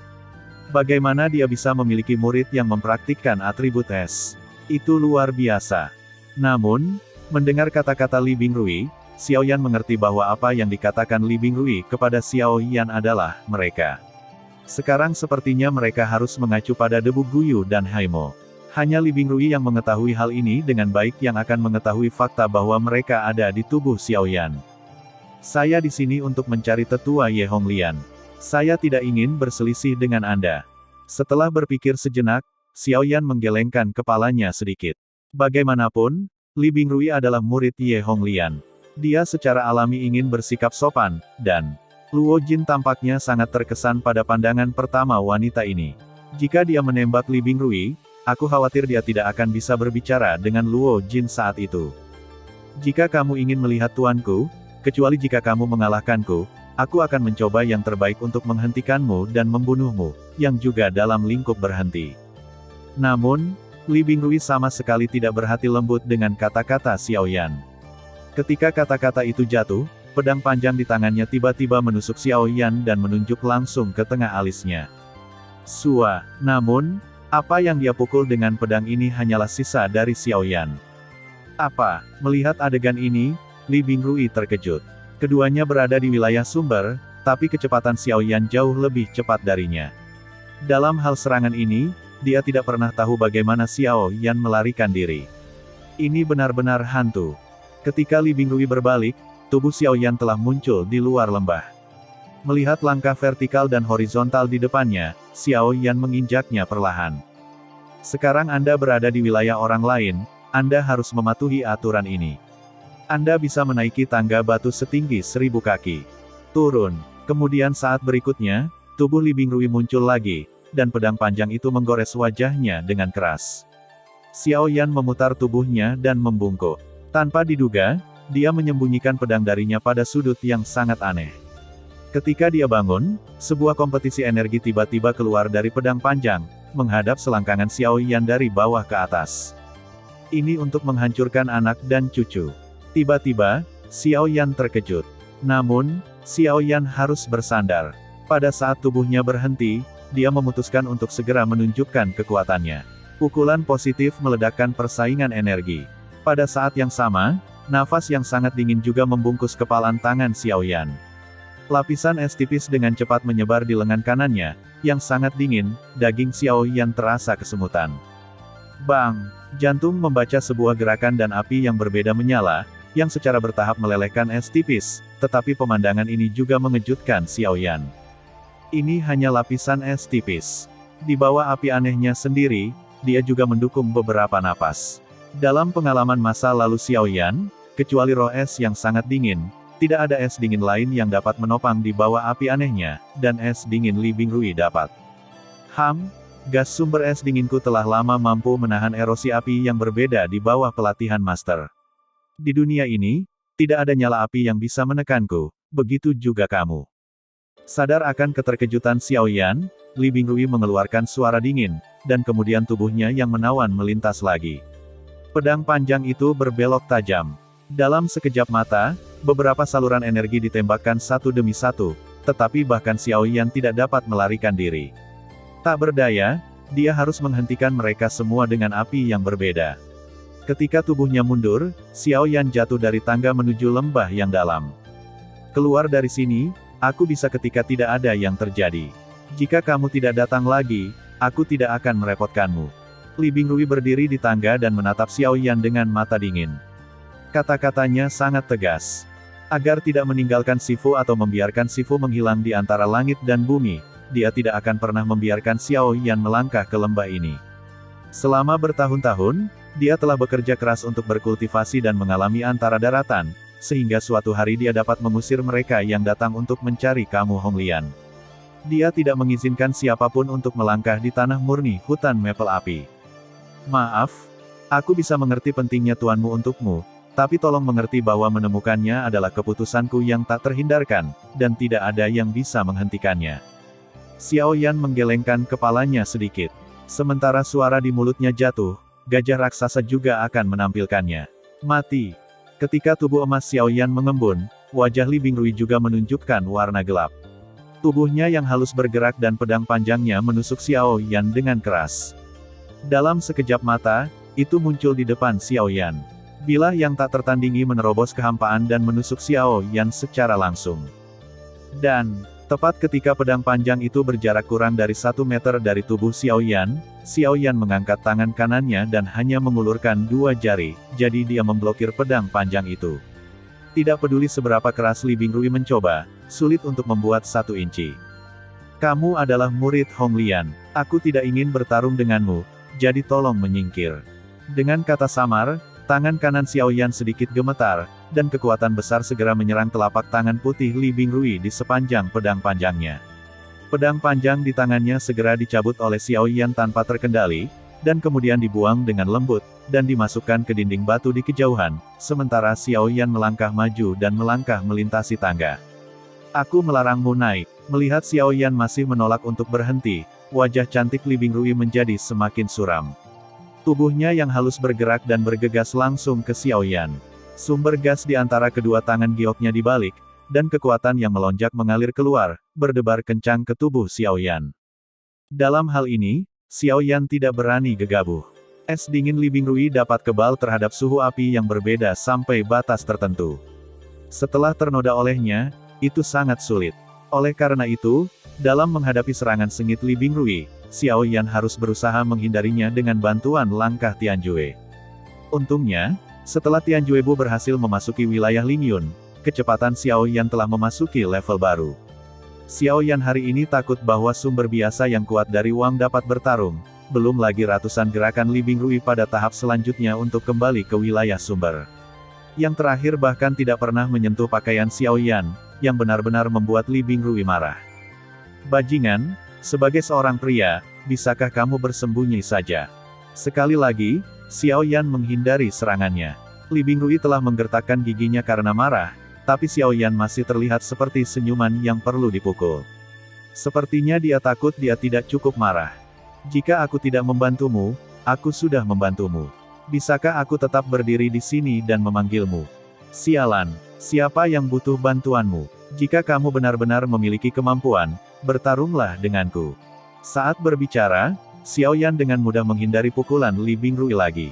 Bagaimana dia bisa memiliki murid yang mempraktikkan atribut es? Itu luar biasa. Namun, mendengar kata-kata Li Bingrui, Xiao Yan mengerti bahwa apa yang dikatakan Li Bingrui kepada Xiao Yan adalah mereka. Sekarang sepertinya mereka harus mengacu pada Debu Guyu dan Haimo. Hanya Li Bingrui yang mengetahui hal ini dengan baik yang akan mengetahui fakta bahwa mereka ada di tubuh Xiao Yan. "Saya di sini untuk mencari tetua Ye Honglian. Saya tidak ingin berselisih dengan Anda." Setelah berpikir sejenak, Xiao Yan menggelengkan kepalanya sedikit. Bagaimanapun, Li Bingrui adalah murid Ye Honglian. Dia secara alami ingin bersikap sopan, dan Luo Jin tampaknya sangat terkesan pada pandangan pertama wanita ini. Jika dia menembak Li Bingrui, aku khawatir dia tidak akan bisa berbicara dengan Luo Jin saat itu. "Jika kamu ingin melihat tuanku, kecuali jika kamu mengalahkanku, aku akan mencoba yang terbaik untuk menghentikanmu dan membunuhmu," yang juga dalam lingkup berhenti. Namun, Li Bingrui sama sekali tidak berhati lembut dengan kata-kata Xiao Yan. Ketika kata-kata itu jatuh, pedang panjang di tangannya tiba-tiba menusuk Xiao Yan dan menunjuk langsung ke tengah alisnya. Sua, namun, apa yang dia pukul dengan pedang ini hanyalah sisa dari Xiao Yan. Apa? Melihat adegan ini, Li Bingrui terkejut. Keduanya berada di wilayah sumber, tapi kecepatan Xiao Yan jauh lebih cepat darinya. Dalam hal serangan ini, dia tidak pernah tahu bagaimana Xiao Yan melarikan diri. Ini benar-benar hantu. Ketika Li Bingrui berbalik, tubuh Xiao Yan telah muncul di luar lembah. Melihat langkah vertikal dan horizontal di depannya, Xiao Yan menginjaknya perlahan. Sekarang Anda berada di wilayah orang lain, Anda harus mematuhi aturan ini. Anda bisa menaiki tangga batu setinggi 1000 kaki. Turun. Kemudian saat berikutnya, tubuh Li Bingrui muncul lagi, dan pedang panjang itu menggores wajahnya dengan keras. Xiao Yan memutar tubuhnya dan membungkuk. Tanpa diduga, dia menyembunyikan pedang darinya pada sudut yang sangat aneh. Ketika dia bangun, sebuah kompetisi energi tiba-tiba keluar dari pedang panjang, menghadap selangkangan Xiao Yan dari bawah ke atas. Ini untuk menghancurkan anak dan cucu. Tiba-tiba, Xiao Yan terkejut. Namun, Xiao Yan harus bersandar. Pada saat tubuhnya berhenti, dia memutuskan untuk segera menunjukkan kekuatannya. Pukulan positif meledakkan persaingan energi. Pada saat yang sama, nafas yang sangat dingin juga membungkus kepalan tangan Xiao Yan. Lapisan es tipis dengan cepat menyebar di lengan kanannya, yang sangat dingin, daging Xiao Yan terasa kesemutan. Bang! Jantung membaca sebuah gerakan dan api yang berbeda menyala, yang secara bertahap melelehkan es tipis, tetapi pemandangan ini juga mengejutkan Xiao Yan. Ini hanya lapisan es tipis. Di bawah api anehnya sendiri, dia juga mendukung beberapa napas. Dalam pengalaman masa lalu Xiao Yan, kecuali roh es yang sangat dingin, tidak ada es dingin lain yang dapat menopang di bawah api anehnya, dan es dingin Li Bingrui dapat. Gas sumber es dinginku telah lama mampu menahan erosi api yang berbeda di bawah pelatihan master. Di dunia ini, tidak ada nyala api yang bisa menekanku, begitu juga kamu. Sadar akan keterkejutan Xiao Yan, Li Bingrui mengeluarkan suara dingin, dan kemudian tubuhnya yang menawan melintas lagi. Pedang panjang itu berbelok tajam. Dalam sekejap mata, beberapa saluran energi ditembakkan satu demi satu, tetapi bahkan Xiao Yan tidak dapat melarikan diri. Tak berdaya, dia harus menghentikan mereka semua dengan api yang berbeda. Ketika tubuhnya mundur, Xiao Yan jatuh dari tangga menuju lembah yang dalam. Keluar dari sini, aku bisa ketika tidak ada yang terjadi. Jika kamu tidak datang lagi, aku tidak akan merepotkanmu. Li Bingrui berdiri di tangga dan menatap Xiao Yan dengan mata dingin. Kata-katanya sangat tegas. Agar tidak meninggalkan Sifu atau membiarkan Sifu menghilang di antara langit dan bumi, dia tidak akan pernah membiarkan Xiao Yan melangkah ke lembah ini. Selama bertahun-tahun, dia telah bekerja keras untuk berkultivasi dan mengalami antara daratan, sehingga suatu hari dia dapat mengusir mereka yang datang untuk mencari kamu Honglian. Dia tidak mengizinkan siapapun untuk melangkah di tanah murni hutan Maple Api. Maaf, aku bisa mengerti pentingnya tuanmu untukmu, tapi tolong mengerti bahwa menemukannya adalah keputusanku yang tak terhindarkan, dan tidak ada yang bisa menghentikannya. Xiao Yan menggelengkan kepalanya sedikit. Sementara suara di mulutnya jatuh, gajah raksasa juga akan menampilkannya. Mati. Ketika tubuh emas Xiao Yan mengembun, wajah Li Bingrui juga menunjukkan warna gelap. Tubuhnya yang halus bergerak dan pedang panjangnya menusuk Xiao Yan dengan keras. Dalam sekejap mata, itu muncul di depan Xiao Yan. Bilah yang tak tertandingi menerobos kehampaan dan menusuk Xiao Yan secara langsung. Dan, tepat ketika pedang panjang itu berjarak kurang dari 1 meter dari tubuh Xiao Yan mengangkat tangan kanannya dan hanya mengulurkan 2 jari, jadi dia memblokir pedang panjang itu. Tidak peduli seberapa keras Li Bingrui mencoba, sulit untuk membuat 1 inci. Kamu adalah murid Honglian, aku tidak ingin bertarung denganmu, jadi tolong menyingkir. Dengan kata samar, tangan kanan Xiao Yan sedikit gemetar, dan kekuatan besar segera menyerang telapak tangan putih Li Bingrui di sepanjang pedang panjangnya. Pedang panjang di tangannya segera dicabut oleh Xiao Yan tanpa terkendali, dan kemudian dibuang dengan lembut, dan dimasukkan ke dinding batu di kejauhan, sementara Xiao Yan melangkah maju dan melangkah melintasi tangga. Aku melarangmu naik. Melihat Xiao Yan masih menolak untuk berhenti, wajah cantik Li Bingrui menjadi semakin suram. Tubuhnya yang halus bergerak dan bergegas langsung ke Xiao Yan. Sumber gas di antara kedua tangan gioknya dibalik, dan kekuatan yang melonjak mengalir keluar, berdebar kencang ke tubuh Xiao Yan. Dalam hal ini, Xiao Yan tidak berani gegabah. Es dingin Li Bingrui dapat kebal terhadap suhu api yang berbeda sampai batas tertentu. Setelah ternoda olehnya, itu sangat sulit. Oleh karena itu, Dalam menghadapi serangan sengit Li Bingrui, Xiao Yan harus berusaha menghindarinya dengan bantuan langkah Tianjue. Untungnya, setelah Tianjue Bu berhasil memasuki wilayah Lingyun, kecepatan Xiao Yan telah memasuki level baru. Xiao Yan hari ini takut bahwa sumber biasa yang kuat dari Wang dapat bertarung, belum lagi ratusan gerakan Li Bingrui pada tahap selanjutnya untuk kembali ke wilayah sumber. Yang terakhir bahkan tidak pernah menyentuh pakaian Xiao Yan, yang benar-benar membuat Li Bingrui marah. Bajingan, sebagai seorang pria, bisakah kamu bersembunyi saja? Sekali lagi, Xiao Yan menghindari serangannya. Li Bingrui telah menggertakkan giginya karena marah, tapi Xiao Yan masih terlihat seperti senyuman yang perlu dipukul. Sepertinya dia takut dia tidak cukup marah. Jika aku tidak membantumu, aku sudah membantumu. Bisakah aku tetap berdiri di sini dan memanggilmu? Sialan, siapa yang butuh bantuanmu? Jika kamu benar-benar memiliki kemampuan, bertarunglah denganku. Saat berbicara, Xiao Yan dengan mudah menghindari pukulan Li Bingrui lagi.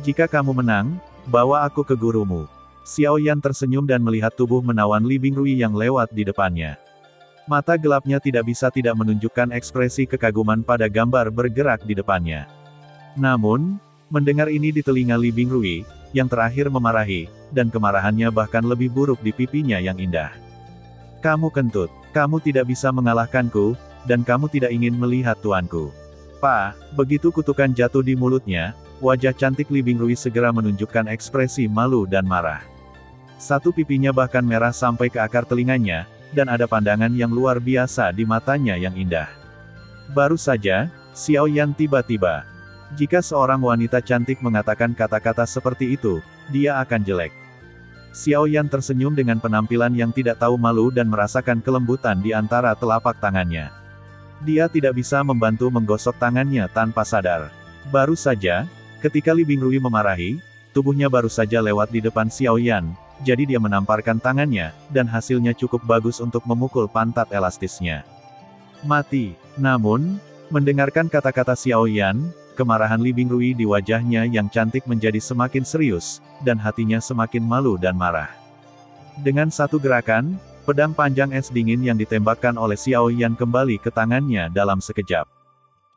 Jika kamu menang, bawa aku ke gurumu. Xiao Yan tersenyum dan melihat tubuh menawan Li Bingrui yang lewat di depannya. Mata gelapnya tidak bisa tidak menunjukkan ekspresi kekaguman pada gambar bergerak di depannya. Namun, mendengar ini di telinga Li Bingrui, yang terakhir memarahi, dan kemarahannya bahkan lebih buruk di pipinya yang indah. Kamu kentut, kamu tidak bisa mengalahkanku, dan kamu tidak ingin melihat tuanku. Begitu kutukan jatuh di mulutnya, wajah cantik Li Bingrui segera menunjukkan ekspresi malu dan marah. Satu pipinya bahkan merah sampai ke akar telinganya, dan ada pandangan yang luar biasa di matanya yang indah. Baru saja, Xiao Yan tiba-tiba. Jika seorang wanita cantik mengatakan kata-kata seperti itu, dia akan jelek. Xiao Yan tersenyum dengan penampilan yang tidak tahu malu dan merasakan kelembutan di antara telapak tangannya. Dia tidak bisa membantu menggosok tangannya tanpa sadar. Baru saja, ketika Li Bingrui memarahi, tubuhnya baru saja lewat di depan Xiao Yan, jadi dia menamparkan tangannya, dan hasilnya cukup bagus untuk memukul pantat elastisnya. Mati. Namun, mendengarkan kata-kata Xiao Yan, kemarahan Li Bingrui di wajahnya yang cantik menjadi semakin serius, dan hatinya semakin malu dan marah. Dengan satu gerakan, pedang panjang es dingin yang ditembakkan oleh Xiao Yan kembali ke tangannya dalam sekejap.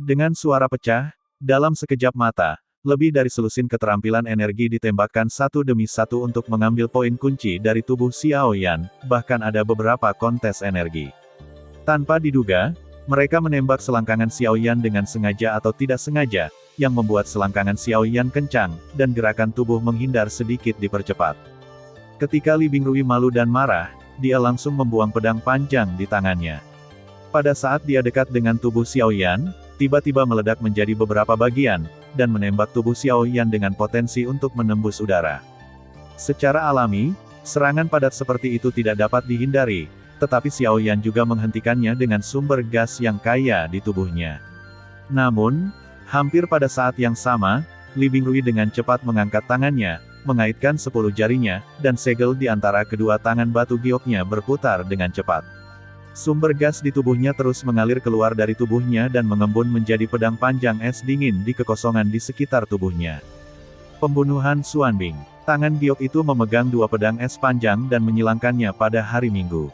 Dengan suara pecah, dalam sekejap mata, lebih dari selusin keterampilan energi ditembakkan satu demi satu untuk mengambil poin kunci dari tubuh Xiao Yan, bahkan ada beberapa kontes energi. Tanpa diduga, mereka menembak selangkangan Xiao Yan dengan sengaja atau tidak sengaja, yang membuat selangkangan Xiao Yan kencang, dan gerakan tubuh menghindar sedikit dipercepat. Ketika Li Bingrui malu dan marah, dia langsung membuang pedang panjang di tangannya. Pada saat dia dekat dengan tubuh Xiao Yan, tiba-tiba meledak menjadi beberapa bagian, dan menembak tubuh Xiao Yan dengan potensi untuk menembus udara. Secara alami, serangan padat seperti itu tidak dapat dihindari, tetapi Xiao Yan juga menghentikannya dengan sumber gas yang kaya di tubuhnya. Namun, hampir pada saat yang sama, Li Bingrui dengan cepat mengangkat tangannya, mengaitkan 10 jarinya, dan segel di antara kedua tangan batu gioknya berputar dengan cepat. Sumber gas di tubuhnya terus mengalir keluar dari tubuhnya dan mengembun menjadi pedang panjang es dingin di kekosongan di sekitar tubuhnya. Pembunuhan Xuanbing. Tangan giok itu memegang dua pedang es panjang dan menyilangkannya pada hari Minggu.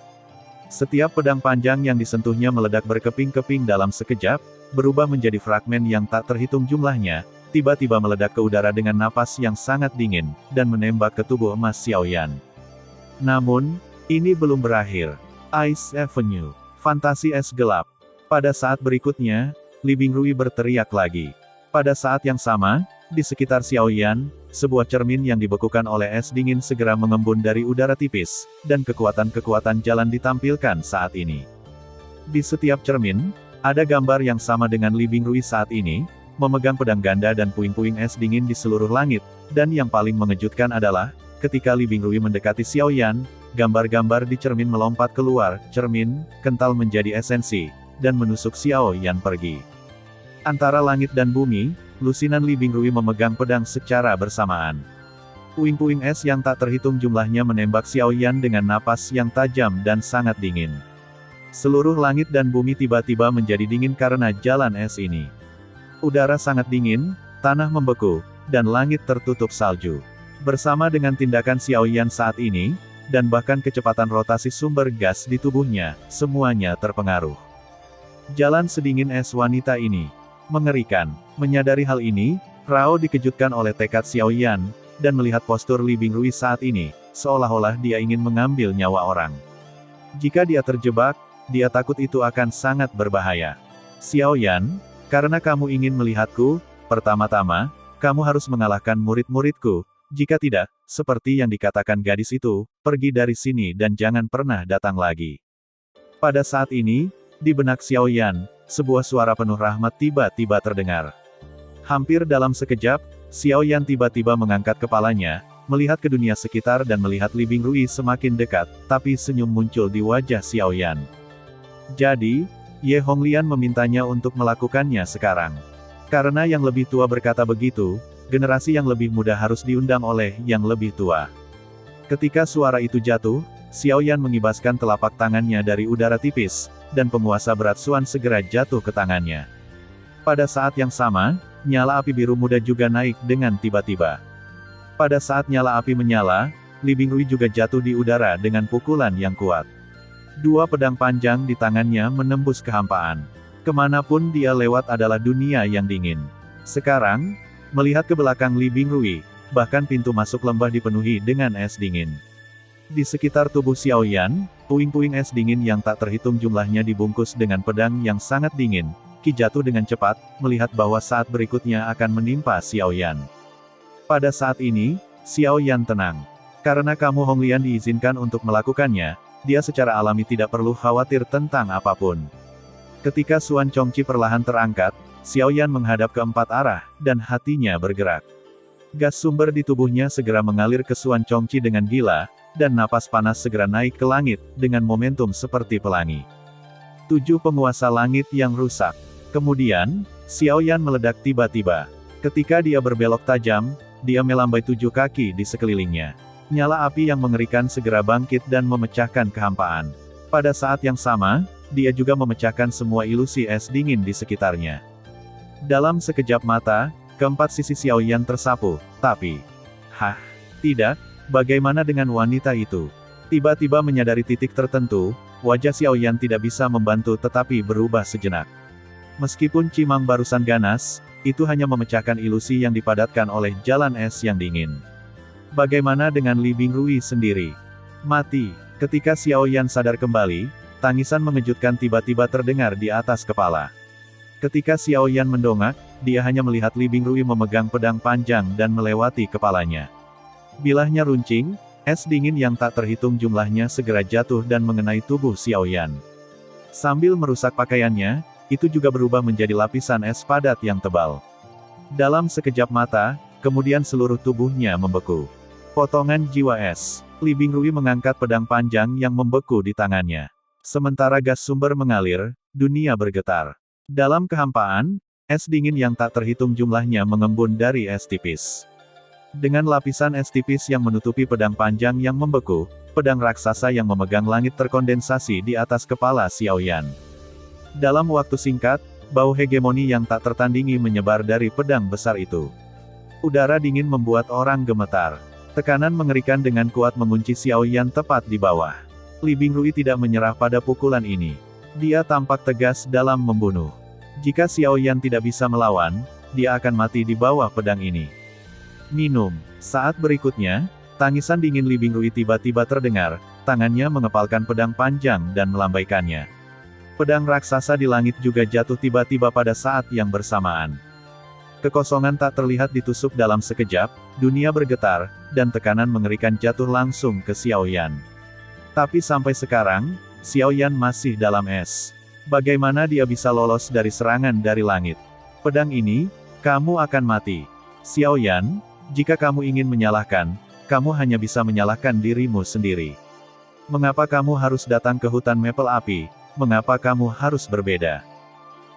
Setiap pedang panjang yang disentuhnya meledak berkeping-keping dalam sekejap, berubah menjadi fragmen yang tak terhitung jumlahnya, tiba-tiba meledak ke udara dengan napas yang sangat dingin, dan menembak ke tubuh emas Xiao Yan. Namun, ini belum berakhir. Ice Avenue. Fantasi es gelap. Pada saat berikutnya, Li Bingrui berteriak lagi. Pada saat yang sama, di sekitar Xiao Yan, sebuah cermin yang dibekukan oleh es dingin segera mengembun dari udara tipis, dan kekuatan-kekuatan jalan ditampilkan saat ini. Di setiap cermin, ada gambar yang sama dengan Li Bingrui saat ini, memegang pedang ganda dan puing-puing es dingin di seluruh langit, dan yang paling mengejutkan adalah, ketika Li Bingrui mendekati Xiao Yan, gambar-gambar di cermin melompat keluar, cermin, kental menjadi esensi, dan menusuk Xiao Yan pergi. Antara langit dan bumi, lusinan Li Bingrui memegang pedang secara bersamaan. Puing-puing es yang tak terhitung jumlahnya menembak Xiao Yan dengan napas yang tajam dan sangat dingin. Seluruh langit dan bumi tiba-tiba menjadi dingin karena jalan es ini. Udara sangat dingin, tanah membeku, dan langit tertutup salju. Bersama dengan tindakan Xiao Yan saat ini, dan bahkan kecepatan rotasi sumber gas di tubuhnya, semuanya terpengaruh. Jalan sedingin es wanita ini mengerikan. Menyadari hal ini, Rao dikejutkan oleh tekad Xiao Yan, dan melihat postur Li Bingrui saat ini, seolah-olah dia ingin mengambil nyawa orang. Jika dia terjebak, dia takut itu akan sangat berbahaya. Xiao Yan, karena kamu ingin melihatku, pertama-tama, kamu harus mengalahkan murid-muridku, jika tidak, seperti yang dikatakan gadis itu, pergi dari sini dan jangan pernah datang lagi. Pada saat ini, di benak Xiao Yan, sebuah suara penuh rahmat tiba-tiba terdengar. Hampir dalam sekejap, Xiao Yan tiba-tiba mengangkat kepalanya, melihat ke dunia sekitar dan melihat Li Bingrui semakin dekat, tapi senyum muncul di wajah Xiao Yan. Jadi, Ye Honglian memintanya untuk melakukannya sekarang. Karena yang lebih tua berkata begitu, generasi yang lebih muda harus diundang oleh yang lebih tua. Ketika suara itu jatuh, Xiao Yan mengibaskan telapak tangannya dari udara tipis, dan penguasa berat Xuan segera jatuh ke tangannya. Pada saat yang sama, nyala api biru muda juga naik dengan tiba-tiba. Pada saat nyala api menyala, Li Bingrui juga jatuh di udara dengan pukulan yang kuat. Dua pedang panjang di tangannya menembus kehampaan. Kemanapun dia lewat adalah dunia yang dingin. Sekarang, melihat ke belakang Li Bingrui, bahkan pintu masuk lembah dipenuhi dengan es dingin. Di sekitar tubuh Xiao Yan, puing-puing es dingin yang tak terhitung jumlahnya dibungkus dengan pedang yang sangat dingin. Qi jatuh dengan cepat, melihat bahwa saat berikutnya akan menimpa Xiao Yan. Pada saat ini, Xiao Yan tenang. Karena kamu Honglian diizinkan untuk melakukannya, dia secara alami tidak perlu khawatir tentang apapun. Ketika Xuan Chongqi perlahan terangkat, Xiao Yan menghadap ke empat arah, dan hatinya bergerak. Gas sumber di tubuhnya segera mengalir ke Xuan Chongqi dengan gila, dan napas panas segera naik ke langit, dengan momentum seperti pelangi. 7 penguasa langit yang rusak. Kemudian, Xiao Yan meledak tiba-tiba. Ketika dia berbelok tajam, dia melambai 7 kaki di sekelilingnya. Nyala api yang mengerikan segera bangkit dan memecahkan kehampaan. Pada saat yang sama, dia juga memecahkan semua ilusi es dingin di sekitarnya. Dalam sekejap mata, keempat sisi Xiao Yan tersapu, tapi... tidak, bagaimana dengan wanita itu? Tiba-tiba menyadari titik tertentu, wajah Xiao Yan tidak bisa membantu tetapi berubah sejenak. Meskipun Cimang barusan ganas, itu hanya memecahkan ilusi yang dipadatkan oleh jalan es yang dingin. Bagaimana dengan Li Bingrui sendiri? Mati. Ketika Xiao Yan sadar kembali, tangisan mengejutkan tiba-tiba terdengar di atas kepala. Ketika Xiao Yan mendongak, dia hanya melihat Li Bingrui memegang pedang panjang dan melewati kepalanya. Bilahnya runcing, es dingin yang tak terhitung jumlahnya segera jatuh dan mengenai tubuh Xiao Yan. Sambil merusak pakaiannya, itu juga berubah menjadi lapisan es padat yang tebal. Dalam sekejap mata, kemudian seluruh tubuhnya membeku. Potongan jiwa es. Li Bingrui mengangkat pedang panjang yang membeku di tangannya. Sementara gas sumber mengalir, dunia bergetar. Dalam kehampaan, es dingin yang tak terhitung jumlahnya mengembun dari es tipis. Dengan lapisan es tipis yang menutupi pedang panjang yang membeku, pedang raksasa yang memegang langit terkondensasi di atas kepala Xiao Yan. Dalam waktu singkat, bau hegemoni yang tak tertandingi menyebar dari pedang besar itu. Udara dingin membuat orang gemetar. Tekanan mengerikan dengan kuat mengunci Xiao Yan tepat di bawah. Li Bingrui tidak menyerah pada pukulan ini. Dia tampak tegas dalam membunuh. Jika Xiao Yan tidak bisa melawan, dia akan mati di bawah pedang ini. Minum. Saat berikutnya, tangisan dingin Li Bingrui tiba-tiba terdengar, tangannya mengepalkan pedang panjang dan melambaikannya. Pedang raksasa di langit juga jatuh tiba-tiba pada saat yang bersamaan. Kekosongan tak terlihat ditusuk dalam sekejap, dunia bergetar, dan tekanan mengerikan jatuh langsung ke Xiao Yan. Tapi sampai sekarang, Xiao Yan masih dalam es. Bagaimana dia bisa lolos dari serangan dari langit? Pedang ini, kamu akan mati. Xiao Yan, jika kamu ingin menyalahkan, kamu hanya bisa menyalahkan dirimu sendiri. Mengapa kamu harus datang ke hutan Maple Api? Mengapa kamu harus berbeda?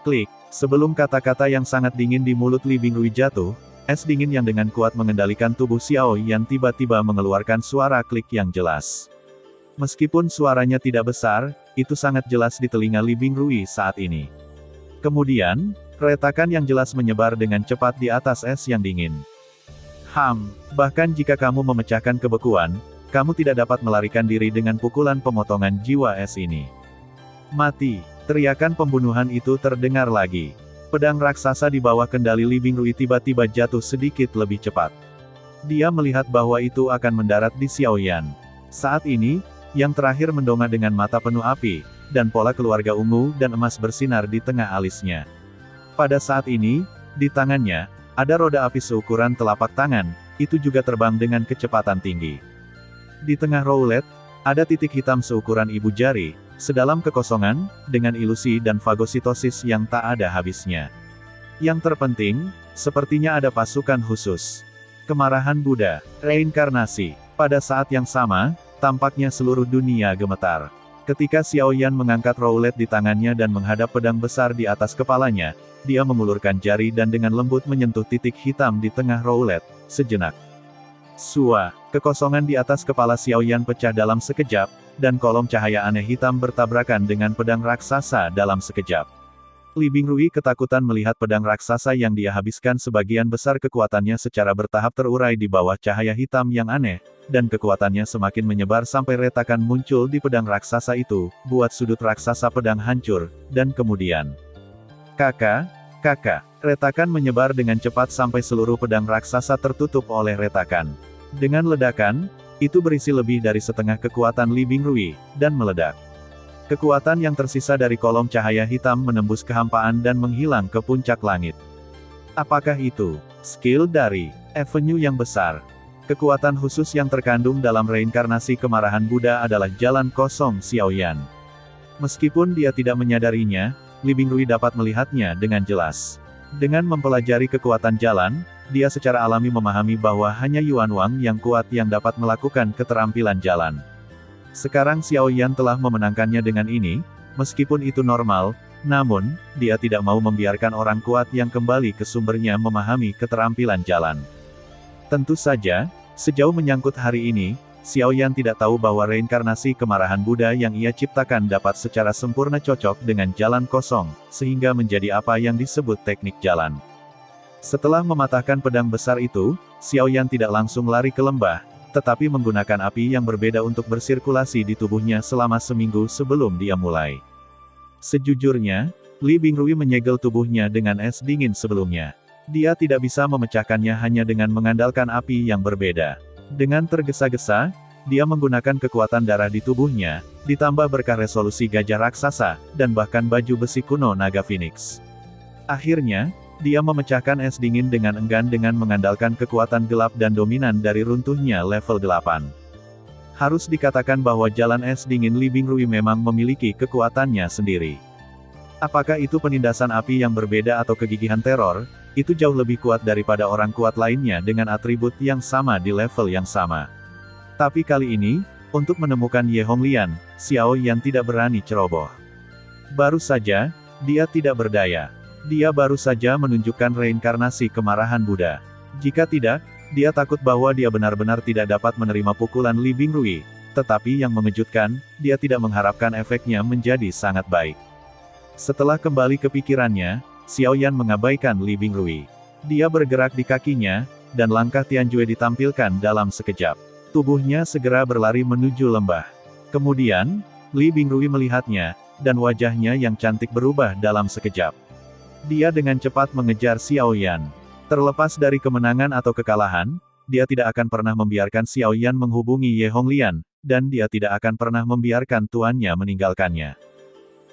Klik. Sebelum kata-kata yang sangat dingin di mulut Li Bingrui jatuh, es dingin yang dengan kuat mengendalikan tubuh Xiao Yan tiba-tiba mengeluarkan suara klik yang jelas. Meskipun suaranya tidak besar, itu sangat jelas di telinga Li Bingrui saat ini. Kemudian, retakan yang jelas menyebar dengan cepat di atas es yang dingin. Bahkan jika kamu memecahkan kebekuan, kamu tidak dapat melarikan diri dengan pukulan pemotongan jiwa es ini. Mati! Teriakan pembunuhan itu terdengar lagi. Pedang raksasa di bawah kendali Li Bingrui tiba-tiba jatuh sedikit lebih cepat. Dia melihat bahwa itu akan mendarat di Xiaoyan. Saat ini, yang terakhir mendongak dengan mata penuh api, dan pola keluarga ungu dan emas bersinar di tengah alisnya. Pada saat ini, di tangannya, ada roda api seukuran telapak tangan, itu juga terbang dengan kecepatan tinggi. Di tengah roulet, ada titik hitam seukuran ibu jari, sedalam kekosongan, dengan ilusi dan fagositosis yang tak ada habisnya. Yang terpenting, sepertinya ada pasukan khusus. Kemarahan Buddha, reinkarnasi. Pada saat yang sama, tampaknya seluruh dunia gemetar. Ketika Xiaoyan mengangkat roulet di tangannya dan menghadap pedang besar di atas kepalanya, dia mengulurkan jari dan dengan lembut menyentuh titik hitam di tengah roulet. Sejenak, Sua, kekosongan di atas kepala Xiaoyan pecah dalam sekejap, dan kolom cahaya aneh hitam bertabrakan dengan pedang raksasa dalam sekejap. Li Bingrui ketakutan melihat pedang raksasa yang dia habiskan sebagian besar kekuatannya secara bertahap terurai di bawah cahaya hitam yang aneh, dan kekuatannya semakin menyebar sampai retakan muncul di pedang raksasa itu, buat sudut raksasa pedang hancur, dan kemudian, kakak, retakan menyebar dengan cepat sampai seluruh pedang raksasa tertutup oleh retakan. Dengan ledakan, itu berisi lebih dari setengah kekuatan Li Bingrui, dan meledak. Kekuatan yang tersisa dari kolom cahaya hitam menembus kehampaan dan menghilang ke puncak langit. Apakah itu skill dari Avenue yang besar? Kekuatan khusus yang terkandung dalam reinkarnasi kemarahan Buddha adalah jalan kosong Xiaoyan. Meskipun dia tidak menyadarinya, Li Bingrui dapat melihatnya dengan jelas. Dengan mempelajari kekuatan jalan, dia secara alami memahami bahwa hanya Yuan Wang yang kuat yang dapat melakukan keterampilan jalan. Sekarang Xiaoyan telah memenangkannya dengan ini, meskipun itu normal, namun, dia tidak mau membiarkan orang kuat yang kembali ke sumbernya memahami keterampilan jalan. Tentu saja, sejauh menyangkut hari ini, Xiaoyan tidak tahu bahwa reinkarnasi kemarahan Buddha yang ia ciptakan dapat secara sempurna cocok dengan jalan kosong, sehingga menjadi apa yang disebut teknik jalan. Setelah mematahkan pedang besar itu, Xiaoyan tidak langsung lari ke lembah, tetapi menggunakan api yang berbeda untuk bersirkulasi di tubuhnya selama seminggu sebelum dia mulai. Sejujurnya, Li Bingrui menyegel tubuhnya dengan es dingin sebelumnya. Dia tidak bisa memecahkannya hanya dengan mengandalkan api yang berbeda. Dengan tergesa-gesa, dia menggunakan kekuatan darah di tubuhnya, ditambah berkah resolusi gajah raksasa, dan bahkan baju besi kuno naga Phoenix. Akhirnya, dia memecahkan es dingin dengan enggan dengan mengandalkan kekuatan gelap dan dominan dari runtuhnya level 8. Harus dikatakan bahwa jalan es dingin Li Bingrui memang memiliki kekuatannya sendiri. Apakah itu penindasan api yang berbeda atau kegigihan teror, itu jauh lebih kuat daripada orang kuat lainnya dengan atribut yang sama di level yang sama. Tapi kali ini, untuk menemukan Ye Honglian, Xiaoyan tidak berani ceroboh. Baru saja, dia tidak berdaya. Dia baru saja menunjukkan reinkarnasi kemarahan Buddha. Jika tidak, dia takut bahwa dia benar-benar tidak dapat menerima pukulan Li Bingrui. Tetapi yang mengejutkan, dia tidak mengharapkan efeknya menjadi sangat baik. Setelah kembali ke pikirannya, Xiaoyan mengabaikan Li Bingrui. Dia bergerak di kakinya, dan langkah Tianjue ditampilkan dalam sekejap. Tubuhnya segera berlari menuju lembah. Kemudian, Li Bingrui melihatnya, dan wajahnya yang cantik berubah dalam sekejap. Dia dengan cepat mengejar Xiaoyan. Terlepas dari kemenangan atau kekalahan, dia tidak akan pernah membiarkan Xiaoyan menghubungi Ye Honglian, dan dia tidak akan pernah membiarkan tuannya meninggalkannya.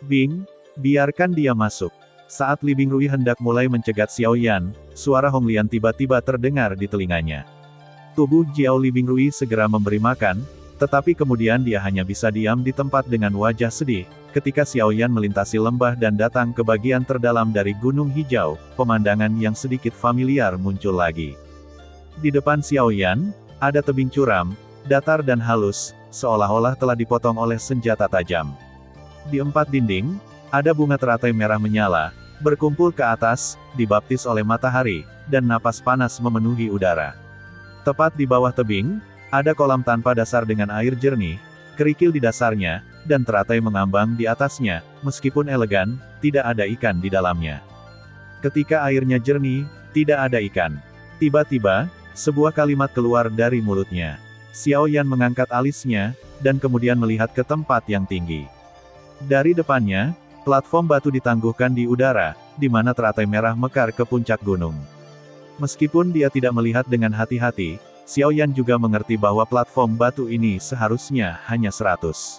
Bing, biarkan dia masuk. Saat Li Bingrui hendak mulai mencegat Xiaoyan, suara Honglian tiba-tiba terdengar di telinganya. Tubuh Jiao Li Bingrui segera memberi makan, tetapi kemudian dia hanya bisa diam di tempat dengan wajah sedih, ketika Xiaoyan melintasi lembah dan datang ke bagian terdalam dari Gunung Hijau, pemandangan yang sedikit familiar muncul lagi. Di depan Xiaoyan, ada tebing curam, datar dan halus, seolah-olah telah dipotong oleh senjata tajam. Di empat dinding, ada bunga teratai merah menyala, berkumpul ke atas, dibaptis oleh matahari, dan napas panas memenuhi udara. Tepat di bawah tebing, ada kolam tanpa dasar dengan air jernih, kerikil di dasarnya, dan teratai mengambang di atasnya, meskipun elegan, tidak ada ikan di dalamnya. Ketika airnya jernih, tidak ada ikan. Tiba-tiba, sebuah kalimat keluar dari mulutnya. Xiao Yan mengangkat alisnya, dan kemudian melihat ke tempat yang tinggi. Dari depannya, platform batu ditangguhkan di udara, di mana teratai merah mekar ke puncak gunung. Meskipun dia tidak melihat dengan hati-hati, Xiao Yan juga mengerti bahwa platform batu ini seharusnya hanya 100.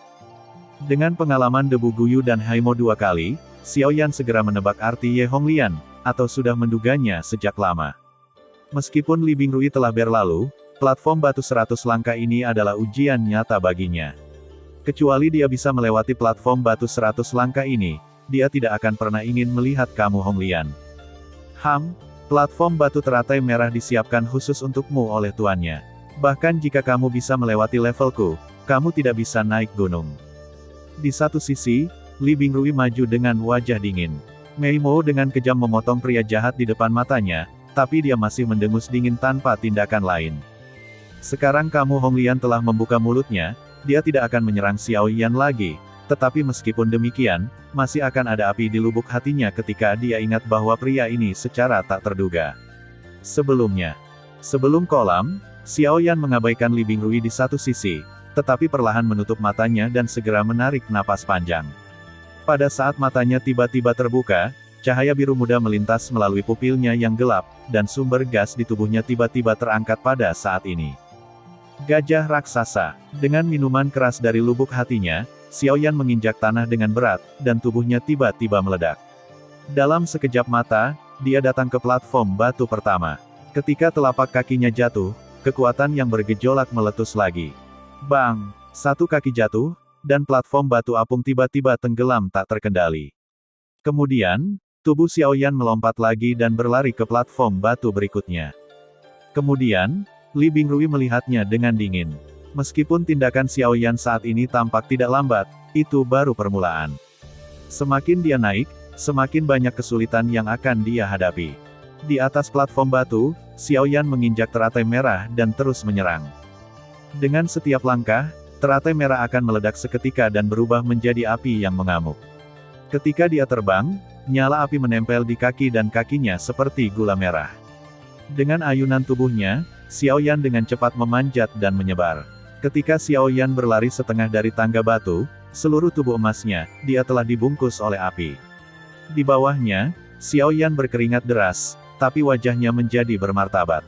Dengan pengalaman debu Guyu dan Haimo 2 kali, Xiao Yan segera menebak arti Ye Honglian, atau sudah menduganya sejak lama. Meskipun Li Bingrui telah berlalu, platform batu 100 langkah ini adalah ujian nyata baginya. Kecuali dia bisa melewati platform batu 100 langkah ini, dia tidak akan pernah ingin melihat kamu Honglian. Platform batu teratai merah disiapkan khusus untukmu oleh tuannya. Bahkan jika kamu bisa melewati levelku, kamu tidak bisa naik gunung. Di satu sisi, Li Bingrui maju dengan wajah dingin. Mei Mo dengan kejam memotong pria jahat di depan matanya, tapi dia masih mendengus dingin tanpa tindakan lain. Sekarang kamu Honglian telah membuka mulutnya, dia tidak akan menyerang Xiao Yan lagi, tetapi meskipun demikian, masih akan ada api di lubuk hatinya ketika dia ingat bahwa pria ini secara tak terduga. Sebelum kolam, Xiao Yan mengabaikan Li Bingrui di satu sisi, tetapi perlahan menutup matanya dan segera menarik napas panjang. Pada saat matanya tiba-tiba terbuka, cahaya biru muda melintas melalui pupilnya yang gelap, dan sumber gas di tubuhnya tiba-tiba terangkat pada saat ini. Gajah raksasa. Dengan minuman keras dari lubuk hatinya, Xiao Yan menginjak tanah dengan berat, dan tubuhnya tiba-tiba meledak. Dalam sekejap mata, dia datang ke platform batu pertama. Ketika telapak kakinya jatuh, kekuatan yang bergejolak meletus lagi. Bang! Satu kaki jatuh, dan platform batu apung tiba-tiba tenggelam tak terkendali. Kemudian, tubuh Xiao Yan melompat lagi dan berlari ke platform batu berikutnya. Kemudian, Li Bingrui melihatnya dengan dingin. Meskipun tindakan Xiao Yan saat ini tampak tidak lambat, itu baru permulaan. Semakin dia naik, semakin banyak kesulitan yang akan dia hadapi. Di atas platform batu, Xiao Yan menginjak teratai merah dan terus menyerang. Dengan setiap langkah, teratai merah akan meledak seketika dan berubah menjadi api yang mengamuk. Ketika dia terbang, nyala api menempel di kaki dan kakinya seperti gula merah. Dengan ayunan tubuhnya, Xiao Yan dengan cepat memanjat dan menyebar. Ketika Xiao Yan berlari setengah dari tangga batu, seluruh tubuh emasnya, dia telah dibungkus oleh api. Di bawahnya, Xiao Yan berkeringat deras, tapi wajahnya menjadi bermartabat.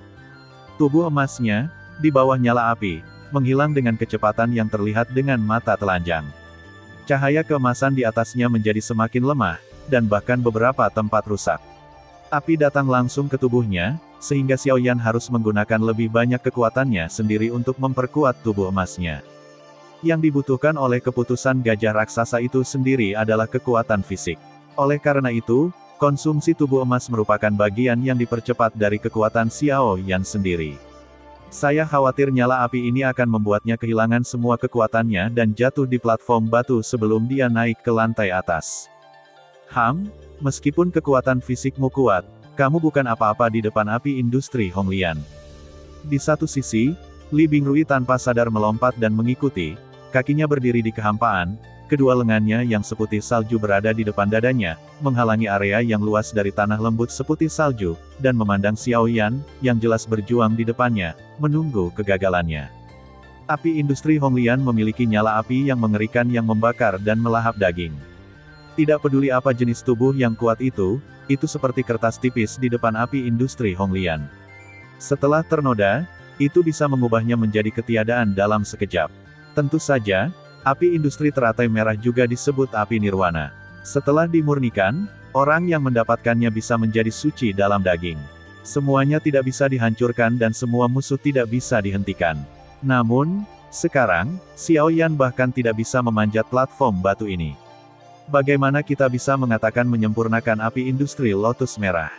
Tubuh emasnya, di bawah nyala api, menghilang dengan kecepatan yang terlihat dengan mata telanjang. Cahaya keemasan di atasnya menjadi semakin lemah, dan bahkan beberapa tempat rusak. Api datang langsung ke tubuhnya, sehingga Xiao Yan harus menggunakan lebih banyak kekuatannya sendiri untuk memperkuat tubuh emasnya. Yang dibutuhkan oleh keputusan gajah raksasa itu sendiri adalah kekuatan fisik. Oleh karena itu, konsumsi tubuh emas merupakan bagian yang dipercepat dari kekuatan Xiao Yan sendiri. Saya khawatir nyala api ini akan membuatnya kehilangan semua kekuatannya dan jatuh di platform batu sebelum dia naik ke lantai atas. Meskipun kekuatan fisikmu kuat, kamu bukan apa-apa di depan api industri Honglian. Di satu sisi, Li Bingrui tanpa sadar melompat dan mengikuti, kakinya berdiri di kehampaan, kedua lengannya yang seputih salju berada di depan dadanya, menghalangi area yang luas dari tanah lembut seputih salju, dan memandang Xiao Yan, yang jelas berjuang di depannya, menunggu kegagalannya. Api industri Honglian memiliki nyala api yang mengerikan yang membakar dan melahap daging. Tidak peduli apa jenis tubuh yang kuat itu seperti kertas tipis di depan api industri Honglian. Setelah ternoda, itu bisa mengubahnya menjadi ketiadaan dalam sekejap. Tentu saja, api industri teratai merah juga disebut api nirwana. Setelah dimurnikan, orang yang mendapatkannya bisa menjadi suci dalam daging. Semuanya tidak bisa dihancurkan dan semua musuh tidak bisa dihentikan. Namun, sekarang, Xiao Yan bahkan tidak bisa memanjat platform batu ini. Bagaimana kita bisa mengatakan menyempurnakan api industri lotus merah?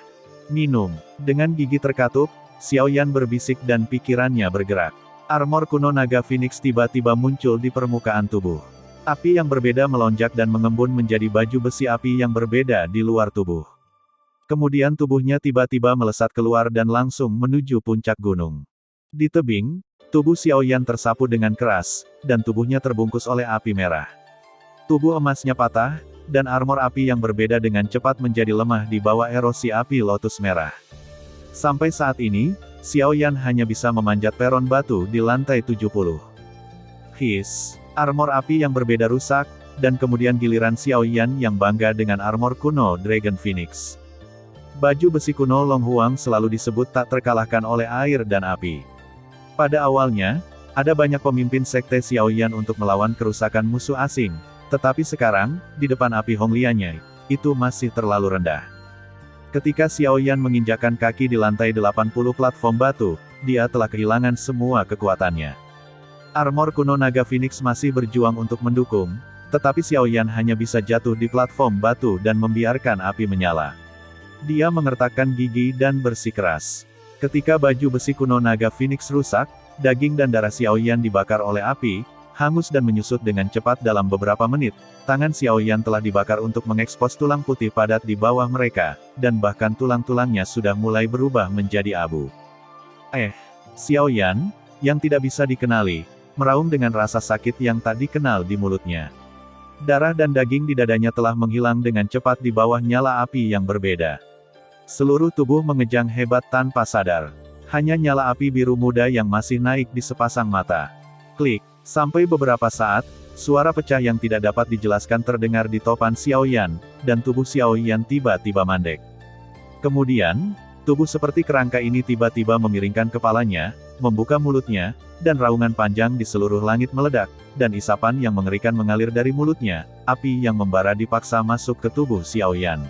Minum. Dengan gigi terkatup, Xiao Yan berbisik dan pikirannya bergerak. Armor kuno naga Phoenix tiba-tiba muncul di permukaan tubuh. Api yang berbeda melonjak dan mengembun menjadi baju besi api yang berbeda di luar tubuh. Kemudian tubuhnya tiba-tiba melesat keluar dan langsung menuju puncak gunung. Di tebing, tubuh Xiao Yan tersapu dengan keras, dan tubuhnya terbungkus oleh api merah. Tubuh emasnya patah, dan armor api yang berbeda dengan cepat menjadi lemah di bawah erosi api lotus merah. Sampai saat ini, Xiaoyan hanya bisa memanjat peron batu di lantai 70. His, armor api yang berbeda rusak, dan kemudian giliran Xiaoyan yang bangga dengan armor kuno Dragon Phoenix. Baju besi kuno Long Huang selalu disebut tak terkalahkan oleh air dan api. Pada awalnya, ada banyak pemimpin sekte Xiaoyan untuk melawan kerusakan musuh asing, tetapi sekarang, di depan api Honglianya, itu masih terlalu rendah. Ketika Xiaoyan menginjakkan kaki di lantai 80 platform batu, dia telah kehilangan semua kekuatannya. Armor kuno naga Phoenix masih berjuang untuk mendukung, tetapi Xiaoyan hanya bisa jatuh di platform batu dan membiarkan api menyala. Dia mengertakkan gigi dan bersikeras. Ketika baju besi kuno naga Phoenix rusak, daging dan darah Xiaoyan dibakar oleh api, hangus dan menyusut dengan cepat dalam beberapa menit. Tangan Xiaoyan telah dibakar untuk mengekspos tulang putih padat di bawah mereka, dan bahkan tulang-tulangnya sudah mulai berubah menjadi abu. Xiaoyan, yang tidak bisa dikenali, meraung dengan rasa sakit yang tak dikenal di mulutnya. Darah dan daging di dadanya telah menghilang dengan cepat di bawah nyala api yang berbeda. Seluruh tubuh mengejang hebat tanpa sadar. Hanya nyala api biru muda yang masih naik di sepasang mata. Klik, sampai beberapa saat, suara pecah yang tidak dapat dijelaskan terdengar di topan Xiaoyan, dan tubuh Xiaoyan tiba-tiba mandek. Kemudian, tubuh seperti kerangka ini tiba-tiba memiringkan kepalanya, membuka mulutnya, dan raungan panjang di seluruh langit meledak, dan isapan yang mengerikan mengalir dari mulutnya, api yang membara dipaksa masuk ke tubuh Xiaoyan.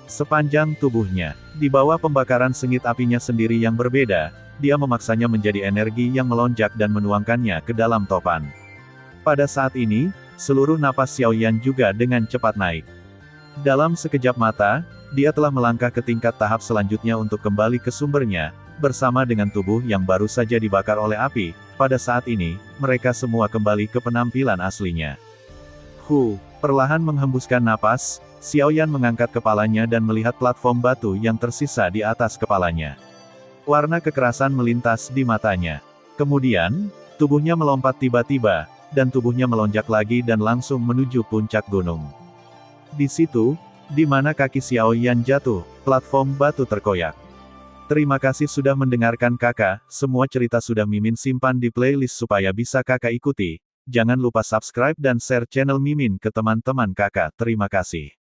Sepanjang tubuhnya, di bawah pembakaran sengit apinya sendiri yang berbeda, dia memaksanya menjadi energi yang melonjak dan menuangkannya ke dalam topan. Pada saat ini, seluruh napas Xiaoyan juga dengan cepat naik. Dalam sekejap mata, dia telah melangkah ke tingkat tahap selanjutnya untuk kembali ke sumbernya, bersama dengan tubuh yang baru saja dibakar oleh api. Pada saat ini, mereka semua kembali ke penampilan aslinya. Perlahan menghembuskan napas, Xiaoyan mengangkat kepalanya dan melihat platform batu yang tersisa di atas kepalanya. Warna kekerasan melintas di matanya. Kemudian, tubuhnya melompat tiba-tiba, dan tubuhnya melonjak lagi dan langsung menuju puncak gunung. Di situ, di mana kaki Xiaoyan jatuh, platform batu terkoyak. Terima kasih sudah mendengarkan kakak, semua cerita sudah Mimin simpan di playlist supaya bisa kakak ikuti. Jangan lupa subscribe dan share channel Mimin ke teman-teman kakak. Terima kasih.